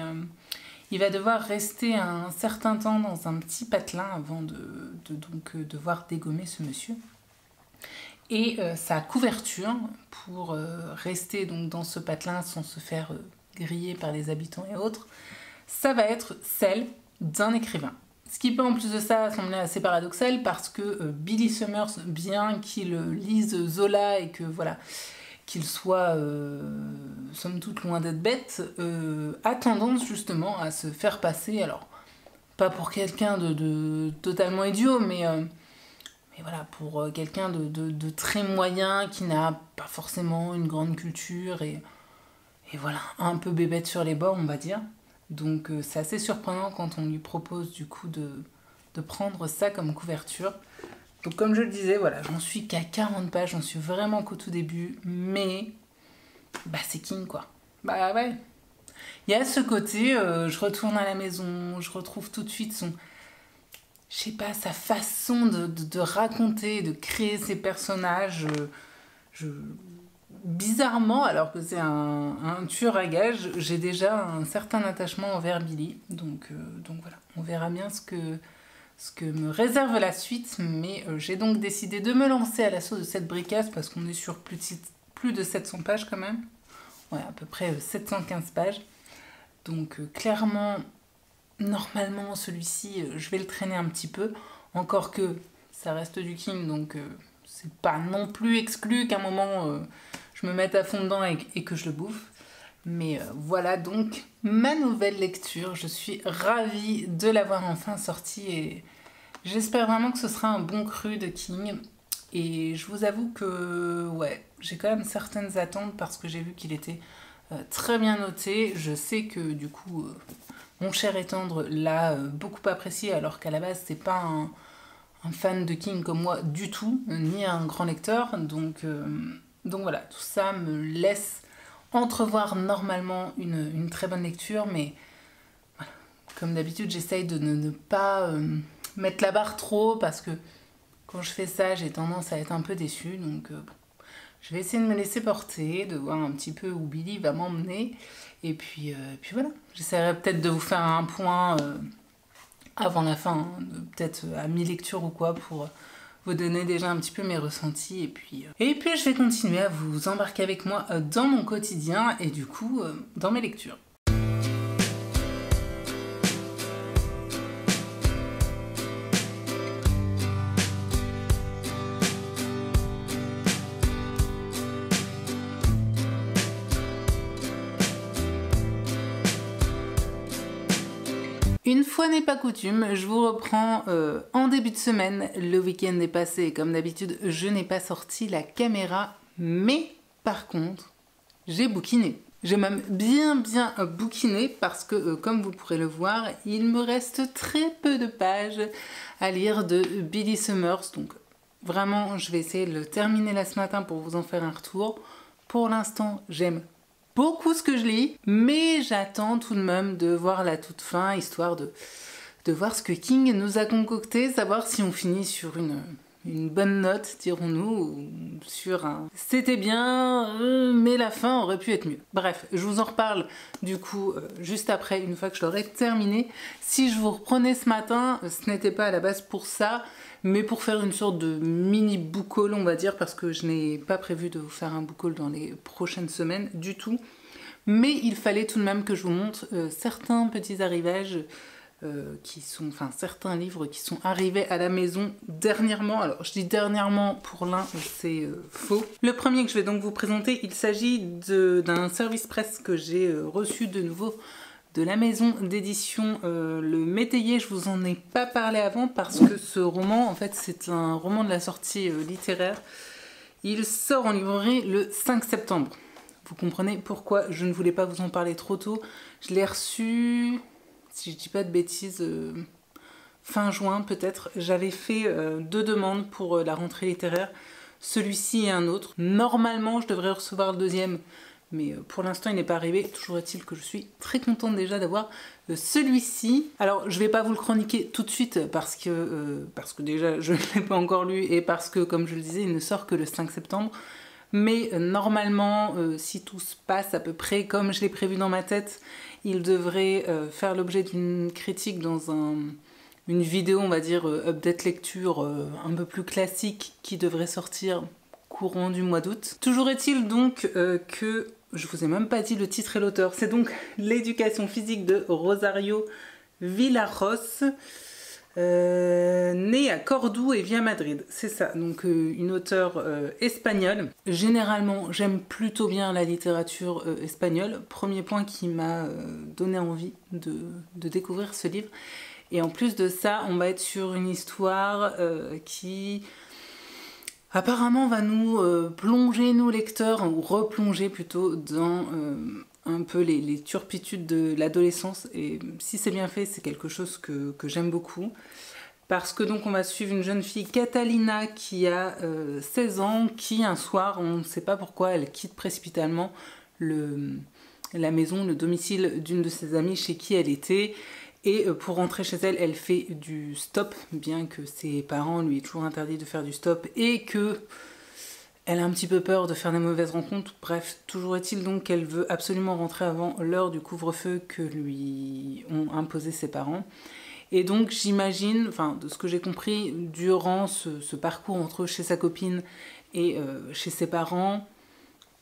il va devoir rester un certain temps dans un petit patelin avant de devoir dégommer ce monsieur. Et sa couverture pour rester donc dans ce patelin sans se faire griller par les habitants et autres, ça va être celle d'un écrivain. Ce qui peut en plus de ça sembler assez paradoxal parce que Billy Summers, bien qu'il lise Zola et que voilà, qu'il soit somme toute loin d'être bête, a tendance justement à se faire passer, alors pas pour quelqu'un de totalement idiot, mais voilà, pour quelqu'un de très moyen, qui n'a pas forcément une grande culture et voilà, un peu bébête sur les bords, on va dire. Donc c'est assez surprenant quand on lui propose du coup de prendre ça comme couverture. Donc comme je le disais, voilà, j'en suis qu'à 40 pages, j'en suis vraiment qu'au tout début, mais bah c'est King quoi. Bah ouais. Il y a ce côté, je retourne à la maison, je retrouve tout de suite son... Je sais pas, sa façon de raconter, de créer ses personnages. Bizarrement, alors que c'est un tueur à gages, j'ai déjà un certain attachement envers Billy. Donc voilà, on verra bien ce que me réserve la suite. Mais j'ai donc décidé de me lancer à l'assaut de cette bricasse parce qu'on est sur plus de 700 pages quand même. Ouais, à peu près 715 pages. Donc clairement, normalement, celui-ci, je vais le traîner un petit peu. Encore que ça reste du King, donc c'est pas non plus exclu qu'à un moment... je me mette à fond dedans et que je le bouffe. Mais voilà donc ma nouvelle lecture. Je suis ravie de l'avoir enfin sortie et j'espère vraiment que ce sera un bon cru de King. Et je vous avoue que ouais, j'ai quand même certaines attentes parce que j'ai vu qu'il était très bien noté. Je sais que du coup, mon cher et tendre l'a beaucoup apprécié alors qu'à la base, c'est pas un fan de King comme moi du tout, ni un grand lecteur. Donc voilà, tout ça me laisse entrevoir normalement une très bonne lecture, mais voilà, comme d'habitude, j'essaye de ne pas mettre la barre trop, parce que quand je fais ça, j'ai tendance à être un peu déçue, donc je vais essayer de me laisser porter, de voir un petit peu où Billy va m'emmener, et puis voilà, j'essaierai peut-être de vous faire un point avant la fin, hein, peut-être à mi-lecture ou quoi, pour... vous donner déjà un petit peu mes ressentis et puis je vais continuer à vous embarquer avec moi dans mon quotidien et du coup dans mes lectures. Une fois n'est pas coutume, je vous reprends en début de semaine. Le week-end est passé et comme d'habitude, je n'ai pas sorti la caméra. Mais par contre, j'ai bouquiné. J'ai même bien bouquiné parce que, comme vous pourrez le voir, il me reste très peu de pages à lire de Billy Summers. Donc vraiment, je vais essayer de le terminer là ce matin pour vous en faire un retour. Pour l'instant, j'aime beaucoup ce que je lis, mais j'attends tout de même de voir la toute fin, histoire de voir ce que King nous a concocté, savoir si on finit sur une une bonne note, dirons-nous, sur un « c'était bien, mais la fin aurait pu être mieux ». Bref, je vous en reparle du coup juste après, une fois que je l'aurai terminé. Si je vous reprenais ce matin, ce n'était pas à la base pour ça, mais pour faire une sorte de mini book haul, on va dire, parce que je n'ai pas prévu de vous faire un book haul dans les prochaines semaines du tout. Mais il fallait tout de même que je vous montre certains petits arrivages certains livres qui sont arrivés à la maison dernièrement. Alors je dis dernièrement, pour l'un c'est faux. Le premier que je vais donc vous présenter, il s'agit d'un service presse que j'ai reçu de nouveau de la maison d'édition Le Métayer. Je vous en ai pas parlé avant parce que ce roman, en fait, c'est un roman de la sortie littéraire. Il sort en librairie le 5 septembre. Vous comprenez pourquoi je ne voulais pas vous en parler trop tôt. Je l'ai reçu, si je dis pas de bêtises, fin juin peut-être. J'avais fait 2 demandes pour la rentrée littéraire, celui-ci et un autre. Normalement, je devrais recevoir le deuxième, mais pour l'instant, il n'est pas arrivé. Toujours est-il que je suis très contente déjà d'avoir celui-ci. Alors, je vais pas vous le chroniquer tout de suite parce que déjà, je ne l'ai pas encore lu et parce que, comme je le disais, il ne sort que le 5 septembre. Mais normalement, si tout se passe à peu près comme je l'ai prévu dans ma tête, il devrait faire l'objet d'une critique dans une vidéo, on va dire, update lecture un peu plus classique qui devrait sortir courant du mois d'août. Toujours est-il donc que, je vous ai même pas dit le titre et l'auteur, c'est donc L'éducation physique de Rosario Villarros. Née à Cordoue et vit à Madrid, c'est ça, donc une auteure espagnole. Généralement, j'aime plutôt bien la littérature espagnole, premier point qui m'a donné envie de découvrir ce livre. Et en plus de ça, on va être sur une histoire qui apparemment va nous plonger, nous lecteurs, ou replonger plutôt dans un peu les turpitudes de l'adolescence, et si c'est bien fait, c'est quelque chose que j'aime beaucoup, parce que donc on va suivre une jeune fille, Catalina, qui a 16 ans, qui un soir, on ne sait pas pourquoi, elle quitte précipitamment la maison, le domicile d'une de ses amies chez qui elle était, et pour rentrer chez elle, elle fait du stop, bien que ses parents lui aient toujours interdit de faire du stop, et que elle a un petit peu peur de faire des mauvaises rencontres. Bref, toujours est-il donc qu'elle veut absolument rentrer avant l'heure du couvre-feu que lui ont imposé ses parents. Et donc j'imagine, enfin de ce que j'ai compris, durant ce parcours entre chez sa copine et chez ses parents,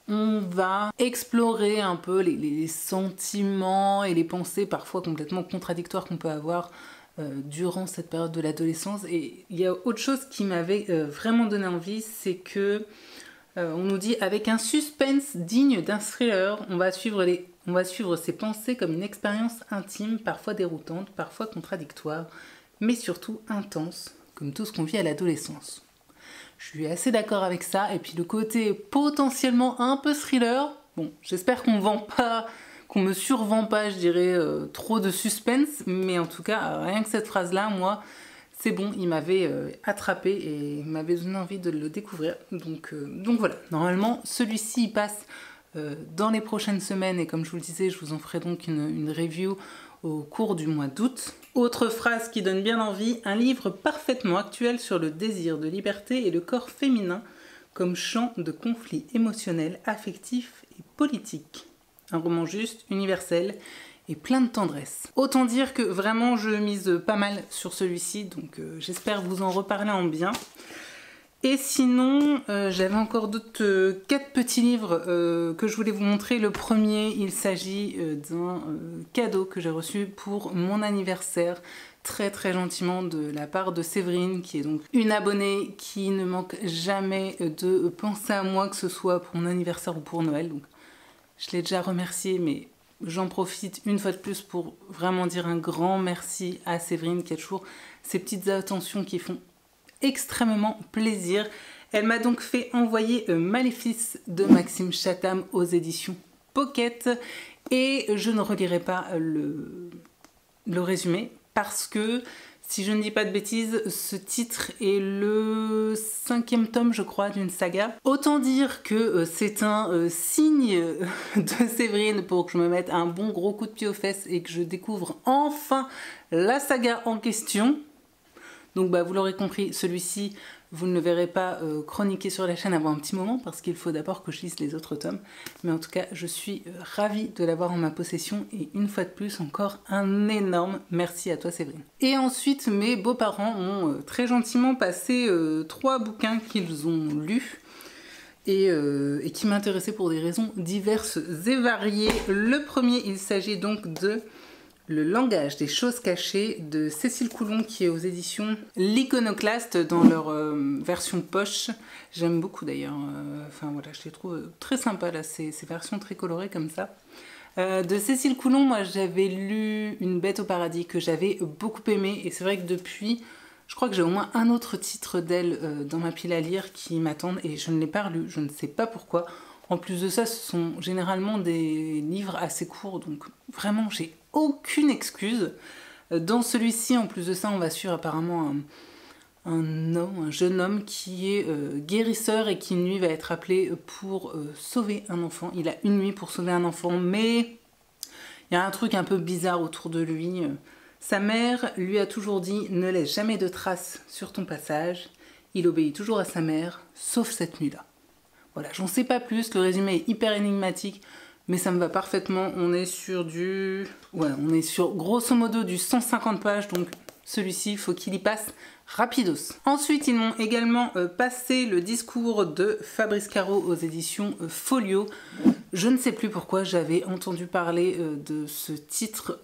on va explorer un peu les sentiments et les pensées parfois complètement contradictoires qu'on peut avoir durant cette période de l'adolescence. Et il y a autre chose qui m'avait vraiment donné envie, c'est que on nous dit avec un suspense digne d'un thriller, on va suivre ses pensées comme une expérience intime, parfois déroutante, parfois contradictoire, mais surtout intense, comme tout ce qu'on vit à l'adolescence. Je suis assez d'accord avec ça, et puis le côté potentiellement un peu thriller, bon, j'espère qu'on me survend pas, je dirais, trop de suspense, mais en tout cas, rien que cette phrase-là, moi, c'est bon, il m'avait attrapé et m'avait donné envie de le découvrir. Donc voilà, normalement, celui-ci passe dans les prochaines semaines, et comme je vous le disais, je vous en ferai donc une review au cours du mois d'août. Autre phrase qui donne bien envie, un livre parfaitement actuel sur le désir de liberté et le corps féminin comme champ de conflits émotionnels, affectifs et politiques. Un roman juste, universel et plein de tendresse. Autant dire que vraiment je mise pas mal sur celui-ci, donc j'espère vous en reparler en bien. Et sinon, j'avais encore d'autres 4 petits livres que je voulais vous montrer. Le premier, il s'agit d'un cadeau que j'ai reçu pour mon anniversaire, très très gentiment de la part de Séverine, qui est donc une abonnée qui ne manque jamais de penser à moi, que ce soit pour mon anniversaire ou pour Noël. Donc, je l'ai déjà remerciée, mais j'en profite une fois de plus pour vraiment dire un grand merci à Séverine, qui a toujours ces petites attentions qui font extrêmement plaisir. Elle m'a donc fait envoyer Maléfice de Maxime Chatham aux éditions Pocket, et je ne relirai pas le résumé parce que, si je ne dis pas de bêtises, ce titre est le 5e tome, je crois, d'une saga. Autant dire que c'est un signe de Séverine pour que je me mette un bon gros coup de pied aux fesses et que je découvre enfin la saga en question. Donc bah, vous l'aurez compris, celui-ci Vous ne le verrez pas chroniquer sur la chaîne avant un petit moment parce qu'il faut d'abord que je lise les autres tomes. Mais en tout cas, je suis ravie de l'avoir en ma possession et une fois de plus, encore un énorme merci à toi Séverine. Et ensuite, mes beaux-parents ont très gentiment passé 3 bouquins qu'ils ont lus et qui m'intéressaient pour des raisons diverses et variées. Le premier, il s'agit donc de Le langage des choses cachées de Cécile Coulon qui est aux éditions L'Iconoclaste dans leur version poche. J'aime beaucoup d'ailleurs, enfin voilà, je les trouve très sympas là, ces versions très colorées comme ça. De Cécile Coulon, moi j'avais lu Une bête au paradis que j'avais beaucoup aimé et c'est vrai que depuis, je crois que j'ai au moins un autre titre d'elle dans ma pile à lire qui m'attendent et je ne l'ai pas lu, je ne sais pas pourquoi. En plus de ça, ce sont généralement des livres assez courts, donc vraiment j'ai aucune excuse. Dans celui-ci, en plus de ça, on va suivre apparemment un jeune homme qui est guérisseur et qui une nuit va être appelé pour sauver un enfant. Il a une nuit pour sauver un enfant, mais il y a un truc un peu bizarre autour de lui. Sa mère lui a toujours dit « Ne laisse jamais de traces sur ton passage ». Il obéit toujours à sa mère, sauf cette nuit-là. Voilà, j'en sais pas plus, le résumé est hyper énigmatique, mais ça me va parfaitement. On est sur du... Ouais, on est sur grosso modo du 150 pages, donc celui-ci, il faut qu'il y passe rapidos. Ensuite, ils m'ont également passé le discours de Fabrice Caro aux éditions Folio. Je ne sais plus pourquoi j'avais entendu parler de ce titre.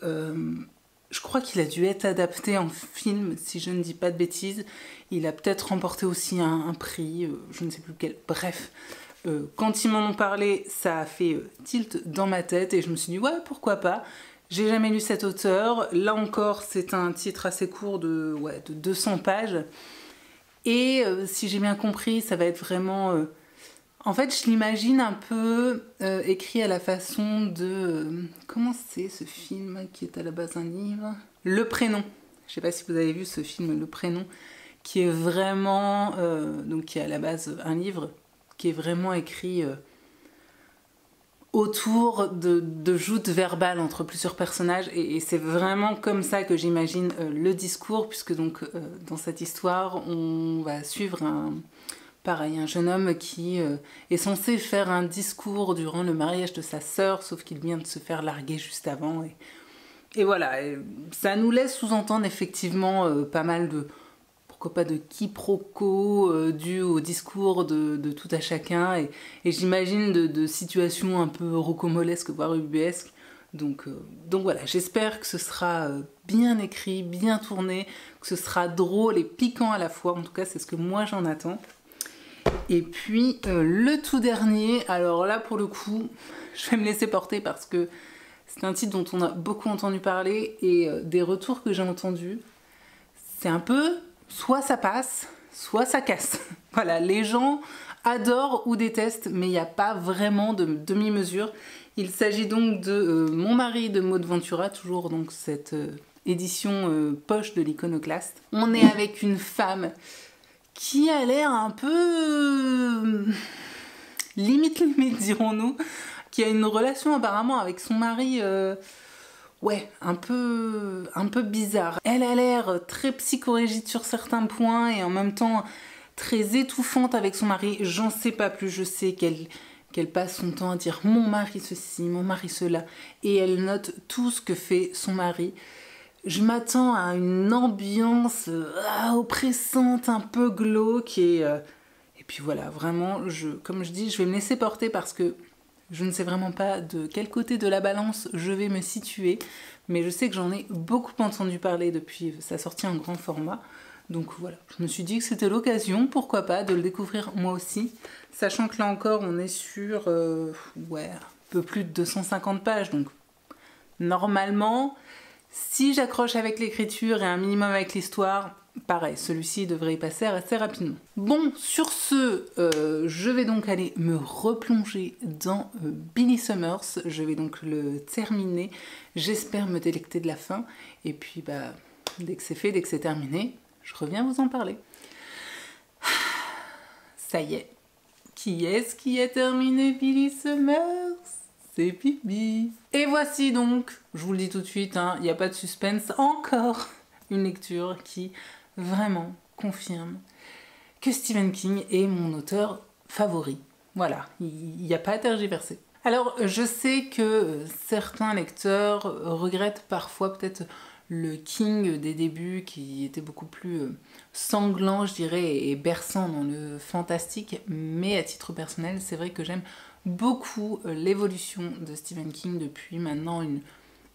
Je crois qu'il a dû être adapté en film, si je ne dis pas de bêtises. Il a peut-être remporté aussi un prix, je ne sais plus lequel. Bref, quand ils m'en ont parlé, ça a fait tilt dans ma tête et je me suis dit, ouais, pourquoi pas. J'ai jamais lu cet auteur. Là encore, c'est un titre assez court de 200 pages. Et si j'ai bien compris, ça va être vraiment... En fait, je l'imagine un peu écrit à la façon de... comment c'est ce film qui est à la base un livre? Le Prénom. Je ne sais pas si vous avez vu ce film Le Prénom, qui est vraiment... donc qui est à la base un livre, qui est vraiment écrit autour de joutes verbales entre plusieurs personnages. Et c'est vraiment comme ça que j'imagine le discours, puisque donc dans cette histoire, on va suivre pareil, un jeune homme qui est censé faire un discours durant le mariage de sa sœur, sauf qu'il vient de se faire larguer juste avant. Et voilà, et ça nous laisse sous-entendre effectivement pas mal de, pourquoi pas de quiproquos dû au discours de tout à chacun. Et j'imagine de situations un peu rocambolesques, voire ubuesques. Donc voilà, j'espère que ce sera bien écrit, bien tourné, que ce sera drôle et piquant à la fois. En tout cas, c'est ce que moi j'en attends. Et puis le tout dernier, alors là pour le coup, je vais me laisser porter parce que c'est un titre dont on a beaucoup entendu parler et des retours que j'ai entendus, c'est un peu soit ça passe, soit ça casse. Voilà, les gens adorent ou détestent, mais il n'y a pas vraiment de demi-mesure. Il s'agit donc de Mon mari de Maud Ventura, toujours donc cette édition poche de l'Iconoclaste. On est avec une femme qui a l'air un peu limite dirons-nous, qui a une relation apparemment avec son mari ouais, un peu bizarre. Elle a l'air très psychorigide sur certains points et en même temps très étouffante avec son mari. J'en sais pas plus, je sais qu'elle passe son temps à dire mon mari ceci, mon mari cela, et elle note tout ce que fait son mari. Je m'attends à une ambiance oppressante, un peu glauque et puis voilà, vraiment, comme je dis, je vais me laisser porter parce que je ne sais vraiment pas de quel côté de la balance je vais me situer, mais je sais que j'en ai beaucoup entendu parler depuis sa sortie en grand format. Donc voilà, je me suis dit que c'était l'occasion, pourquoi pas, de le découvrir moi aussi, sachant que là encore, on est sur ouais, un peu plus de 250 pages, donc normalement... Si j'accroche avec l'écriture et un minimum avec l'histoire, pareil, celui-ci devrait y passer assez rapidement. Bon, sur ce, je vais donc aller me replonger dans Billy Summers. Je vais donc le terminer. J'espère me délecter de la fin. Et puis, bah, dès que c'est fait, dès que c'est terminé, je reviens vous en parler. Ça y est. Qui est-ce qui a terminé Billy Summers? C'est Pipi. Et voici donc, je vous le dis tout de suite, il n'y a pas de suspense, encore une lecture qui vraiment confirme que Stephen King est mon auteur favori. Voilà, il n'y a pas à tergiverser. Alors, je sais que certains lecteurs regrettent parfois peut-être le King des débuts qui était beaucoup plus sanglant, je dirais, et berçant dans le fantastique, mais à titre personnel, c'est vrai que j'aime beaucoup l'évolution de Stephen King depuis maintenant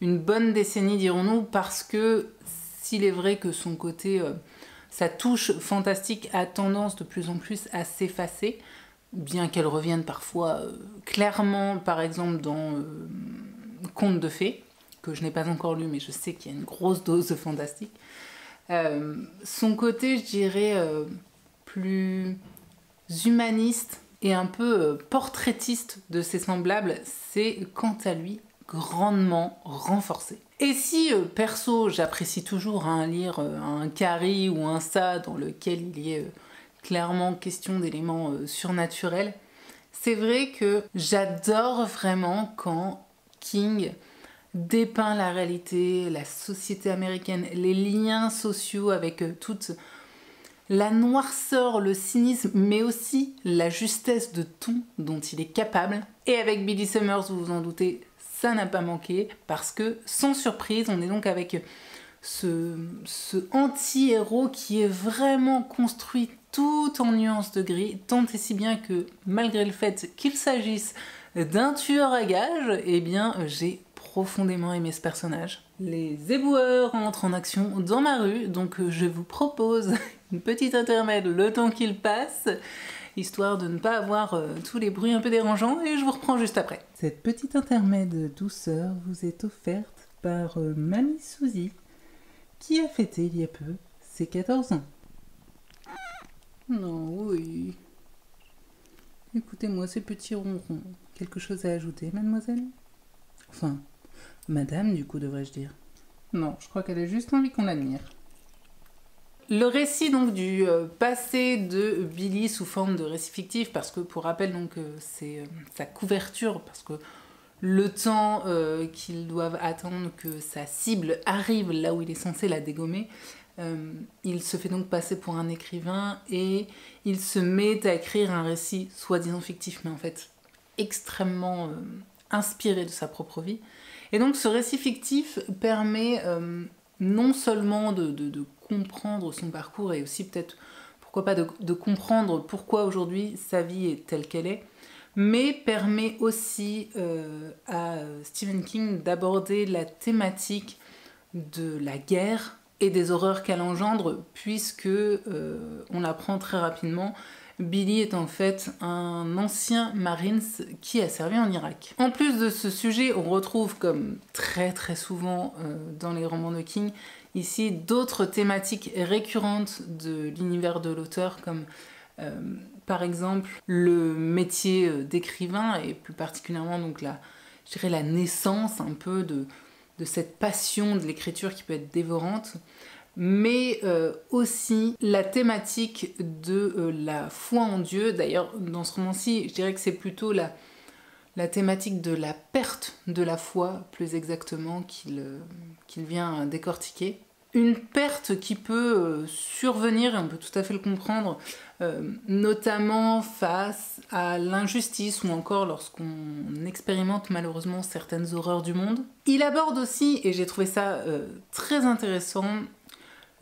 une bonne décennie, dirons-nous, parce que s'il est vrai que son côté, sa touche fantastique a tendance de plus en plus à s'effacer, bien qu'elle revienne parfois clairement, par exemple, dans Contes de fées, que je n'ai pas encore lu, mais je sais qu'il y a une grosse dose de fantastique. Son côté, je dirais, plus humaniste et un peu portraitiste de ses semblables, c'est quant à lui grandement renforcé. Et si perso j'apprécie toujours lire un Carrie ou un Ça dans lequel il y est clairement question d'éléments surnaturels, c'est vrai que j'adore vraiment quand King dépeint la réalité, la société américaine, les liens sociaux avec toute la noirceur, le cynisme, mais aussi la justesse de ton dont il est capable. Et avec Billy Summers, vous vous en doutez, ça n'a pas manqué, parce que, sans surprise, on est donc avec ce anti-héros qui est vraiment construit tout en nuances de gris, tant et si bien que, malgré le fait qu'il s'agisse d'un tueur à gages, eh bien, j'ai profondément aimé ce personnage. Les éboueurs entrent en action dans ma rue, donc je vous propose une petite intermède le temps qu'il passe, histoire de ne pas avoir tous les bruits un peu dérangeants, et je vous reprends juste après. Cette petite intermède douceur vous est offerte par Mamie Suzy, qui a fêté il y a peu ses 14 ans. Non, oui. Écoutez-moi ces petits ronrons. Quelque chose à ajouter, mademoiselle? Enfin, madame, du coup, devrais-je dire. Non, je crois qu'elle a juste envie qu'on l'admire. Le récit donc du passé de Billy sous forme de récit fictif, parce que pour rappel donc c'est sa couverture, parce que le temps qu'ils doivent attendre que sa cible arrive là où il est censé la dégommer, il se fait donc passer pour un écrivain et il se met à écrire un récit soi-disant fictif, mais en fait extrêmement inspiré de sa propre vie. Et donc ce récit fictif permet non seulement de comprendre son parcours et aussi peut-être, pourquoi pas, de comprendre pourquoi aujourd'hui sa vie est telle qu'elle est, mais permet aussi à Stephen King d'aborder la thématique de la guerre et des horreurs qu'elle engendre, puisque, on l'apprend très rapidement, Billy est en fait un ancien Marines qui a servi en Irak. En plus de ce sujet, on retrouve, comme très très souvent dans les romans de King, ici d'autres thématiques récurrentes de l'univers de l'auteur, comme par exemple le métier d'écrivain, et plus particulièrement donc je dirais la naissance un peu de cette passion de l'écriture qui peut être dévorante, mais aussi la thématique de la foi en Dieu. D'ailleurs, dans ce roman-ci, je dirais que c'est plutôt la thématique de la perte de la foi, plus exactement, qu'il vient décortiquer. Une perte qui peut survenir, et on peut tout à fait le comprendre, notamment face à l'injustice ou encore lorsqu'on expérimente malheureusement certaines horreurs du monde. Il aborde aussi, et j'ai trouvé ça très intéressant,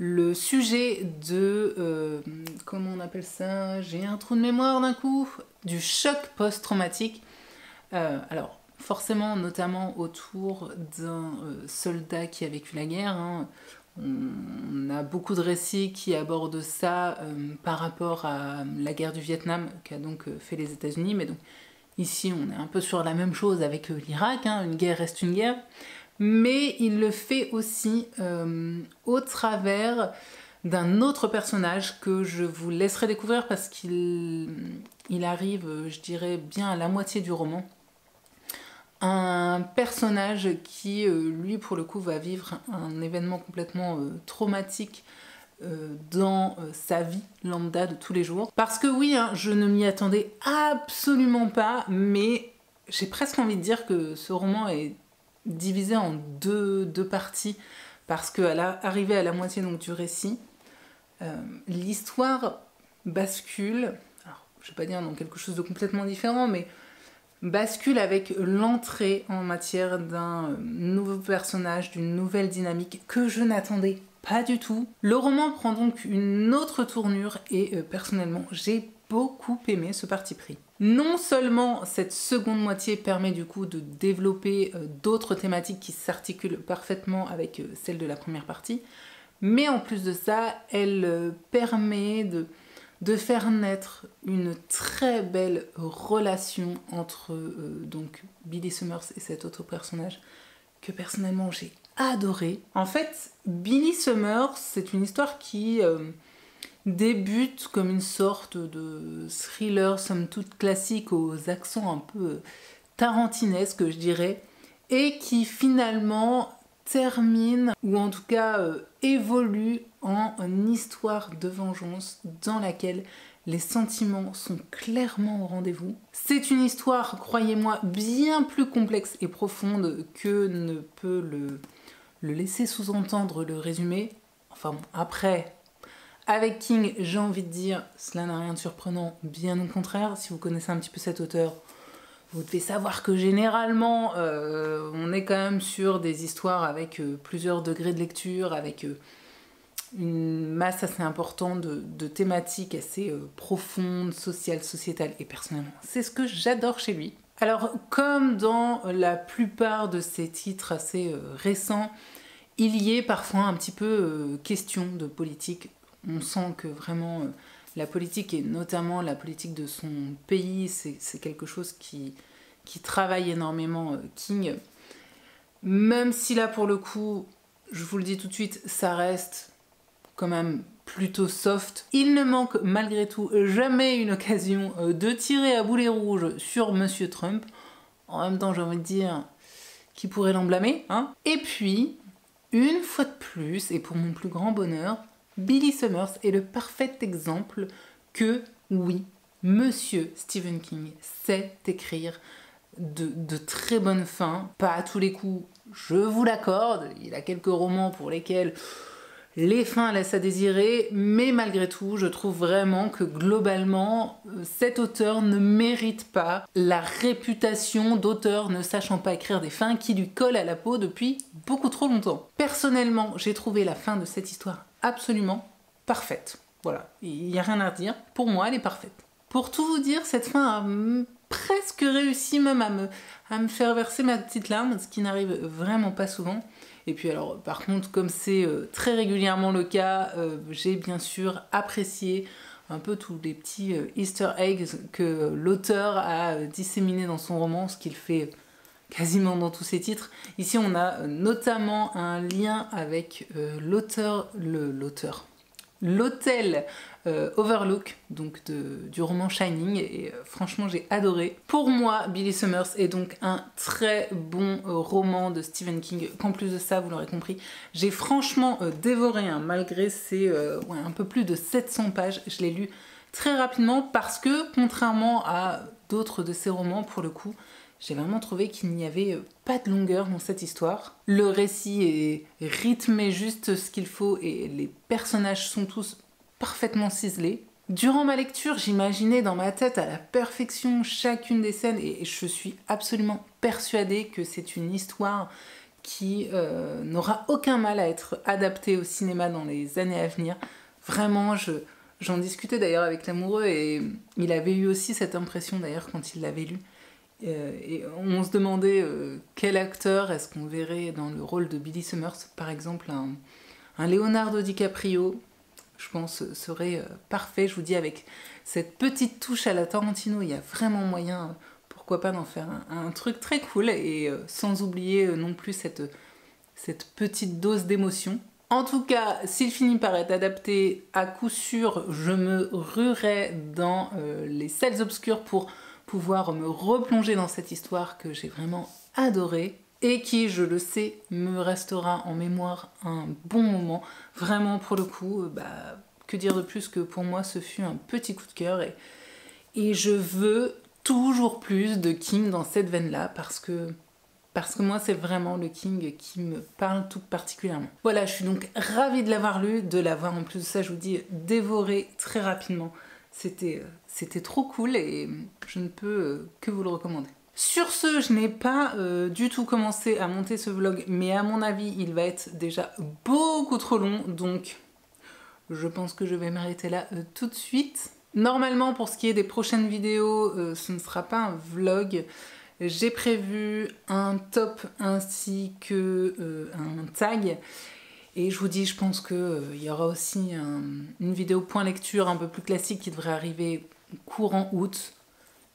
le sujet de, comment on appelle ça? J'ai un trou de mémoire d'un coup, du choc post-traumatique. Alors, forcément, notamment autour d'un soldat qui a vécu la guerre, hein. On a beaucoup de récits qui abordent ça par rapport à la guerre du Vietnam qu'a donc fait les États-Unis, mais donc ici on est un peu sur la même chose avec l'Irak, hein, une guerre reste une guerre, mais il le fait aussi au travers d'un autre personnage que je vous laisserai découvrir parce qu'il arrive, je dirais, bien à la moitié du roman. Un personnage qui, lui, pour le coup, va vivre un événement complètement traumatique dans sa vie lambda de tous les jours. Parce que oui, hein, je ne m'y attendais absolument pas, mais j'ai presque envie de dire que ce roman est divisé en deux parties, parce qu'à arrivé à la moitié donc, du récit, l'histoire bascule, alors je vais pas dire dans quelque chose de complètement différent, mais bascule avec l'entrée en matière d'un nouveau personnage, d'une nouvelle dynamique que je n'attendais pas du tout. Le roman prend donc une autre tournure et personnellement j'ai beaucoup aimé ce parti pris. Non seulement cette seconde moitié permet du coup de développer d'autres thématiques qui s'articulent parfaitement avec celle de la première partie, mais en plus de ça, elle permet de faire naître une très belle relation entre donc Billy Summers et cet autre personnage que personnellement j'ai adoré. En fait, Billy Summers, c'est une histoire qui débute comme une sorte de thriller somme toute classique aux accents un peu tarantinesques, je dirais, et qui finalement termine, ou en tout cas évolue en une histoire de vengeance dans laquelle les sentiments sont clairement au rendez-vous. C'est une histoire, croyez-moi, bien plus complexe et profonde que ne peut le laisser sous-entendre le résumé. Enfin bon, après, avec King, j'ai envie de dire, cela n'a rien de surprenant, bien au contraire. Si vous connaissez un petit peu cet auteur, vous devez savoir que généralement, on est quand même sur des histoires avec plusieurs degrés de lecture, avec une masse assez importante de thématiques assez profondes, sociales, sociétales, et personnellement, c'est ce que j'adore chez lui. Alors, comme dans la plupart de ces titres assez récents, il y est parfois un petit peu question de politique. On sent que vraiment la politique, et notamment la politique de son pays, c'est quelque chose qui travaille énormément King. Même si là, pour le coup, je vous le dis tout de suite, ça reste quand même plutôt soft. Il ne manque malgré tout jamais une occasion de tirer à boulet rouge sur Monsieur Trump. En même temps, j'ai envie de dire qui pourrait l'en blâmer, hein. Et puis, une fois de plus, et pour mon plus grand bonheur, Billy Summers est le parfait exemple que, oui, Monsieur Stephen King sait écrire de très bonnes fins. Pas à tous les coups, je vous l'accorde. Il a quelques romans pour lesquels les fins laissent à désirer, mais malgré tout, je trouve vraiment que globalement, cet auteur ne mérite pas la réputation d'auteur ne sachant pas écrire des fins qui lui collent à la peau depuis beaucoup trop longtemps. Personnellement, j'ai trouvé la fin de cette histoire absolument parfaite. Voilà, il n'y a rien à dire. Pour moi, elle est parfaite. Pour tout vous dire, cette fin a presque réussi même à me faire verser ma petite larme, ce qui n'arrive vraiment pas souvent. Et puis alors, par contre, comme c'est très régulièrement le cas, j'ai bien sûr apprécié un peu tous les petits easter eggs que l'auteur a disséminés dans son roman, ce qu'il fait quasiment dans tous ses titres. Ici, on a notamment un lien avec l'hôtel Overlook, donc du roman Shining, et franchement j'ai adoré. Pour moi, Billy Summers est donc un très bon roman de Stephen King, qu'en plus de ça, vous l'aurez compris, j'ai franchement dévoré, hein, malgré ses un peu plus de 700 pages, je l'ai lu très rapidement parce que, contrairement à d'autres de ses romans, pour le coup, j'ai vraiment trouvé qu'il n'y avait pas de longueur dans cette histoire. Le récit est rythmé juste ce qu'il faut et les personnages sont tous parfaitement ciselés. Durant ma lecture, j'imaginais dans ma tête à la perfection chacune des scènes et je suis absolument persuadée que c'est une histoire qui n'aura aucun mal à être adaptée au cinéma dans les années à venir. Vraiment, j'en discutais d'ailleurs avec l'amoureux et il avait eu aussi cette impression d'ailleurs quand il l'avait lu. Et on se demandait quel acteur est-ce qu'on verrait dans le rôle de Billy Summers. Par exemple, un Leonardo DiCaprio, je pense, serait parfait. Je vous dis, avec cette petite touche à la Tarantino, il y a vraiment moyen, pourquoi pas, d'en faire un truc très cool et sans oublier non plus cette petite dose d'émotion. En tout cas, s'il finit par être adapté, à coup sûr, je me ruerai dans les salles obscures pour pouvoir me replonger dans cette histoire que j'ai vraiment adorée et qui, je le sais, me restera en mémoire un bon moment. Vraiment, pour le coup, que dire de plus que pour moi, ce fut un petit coup de cœur et je veux toujours plus de King dans cette veine-là parce que moi, c'est vraiment le King qui me parle tout particulièrement. Voilà, je suis donc ravie de l'avoir lu, de l'avoir en plus de ça, je vous dis, dévoré très rapidement. C'était trop cool et je ne peux que vous le recommander. Sur ce, je n'ai pas du tout commencé à monter ce vlog, mais à mon avis, il va être déjà beaucoup trop long, donc je pense que je vais m'arrêter là tout de suite. Normalement, pour ce qui est des prochaines vidéos, ce ne sera pas un vlog. J'ai prévu un top ainsi que un tag. Et je vous dis, je pense qu'il y aura aussi une vidéo point lecture un peu plus classique qui devrait arriver courant août.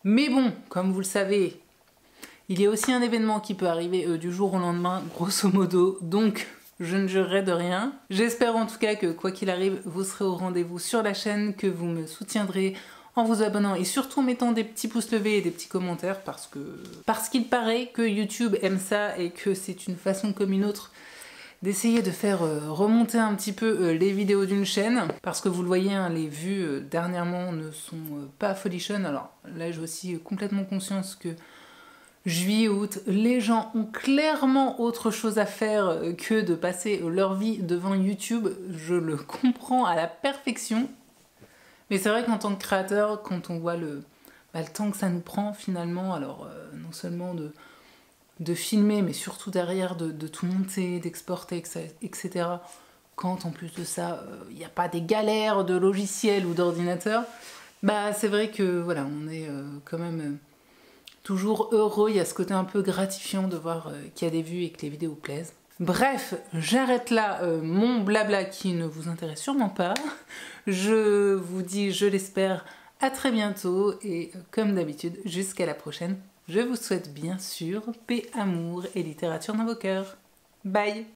Mais bon, comme vous le savez, il y a aussi un événement qui peut arriver du jour au lendemain, grosso modo. Donc, je ne jurerai de rien. J'espère en tout cas que, quoi qu'il arrive, vous serez au rendez-vous sur la chaîne, que vous me soutiendrez en vous abonnant et surtout en mettant des petits pouces levés et des petits commentaires parce qu'il paraît que YouTube aime ça et que c'est une façon comme une autre d'essayer de faire remonter un petit peu les vidéos d'une chaîne, parce que vous le voyez, hein, les vues dernièrement ne sont pas folichonnes. Alors là, j'ai aussi complètement conscience que juillet, août, les gens ont clairement autre chose à faire que de passer leur vie devant YouTube. Je le comprends à la perfection. Mais c'est vrai qu'en tant que créateur, quand on voit le temps que ça nous prend finalement, alors non seulement de filmer, mais surtout derrière de tout monter, d'exporter, etc. Quand en plus de ça, il n'y a pas des galères de logiciels ou d'ordinateur, bah c'est vrai que voilà, on est quand même toujours heureux, il y a ce côté un peu gratifiant de voir qu'il y a des vues et que les vidéos plaisent. Bref, j'arrête là mon blabla qui ne vous intéresse sûrement pas. Je vous dis, je l'espère, à très bientôt et comme d'habitude, jusqu'à la prochaine. Je vous souhaite bien sûr paix, amour et littérature dans vos cœurs. Bye!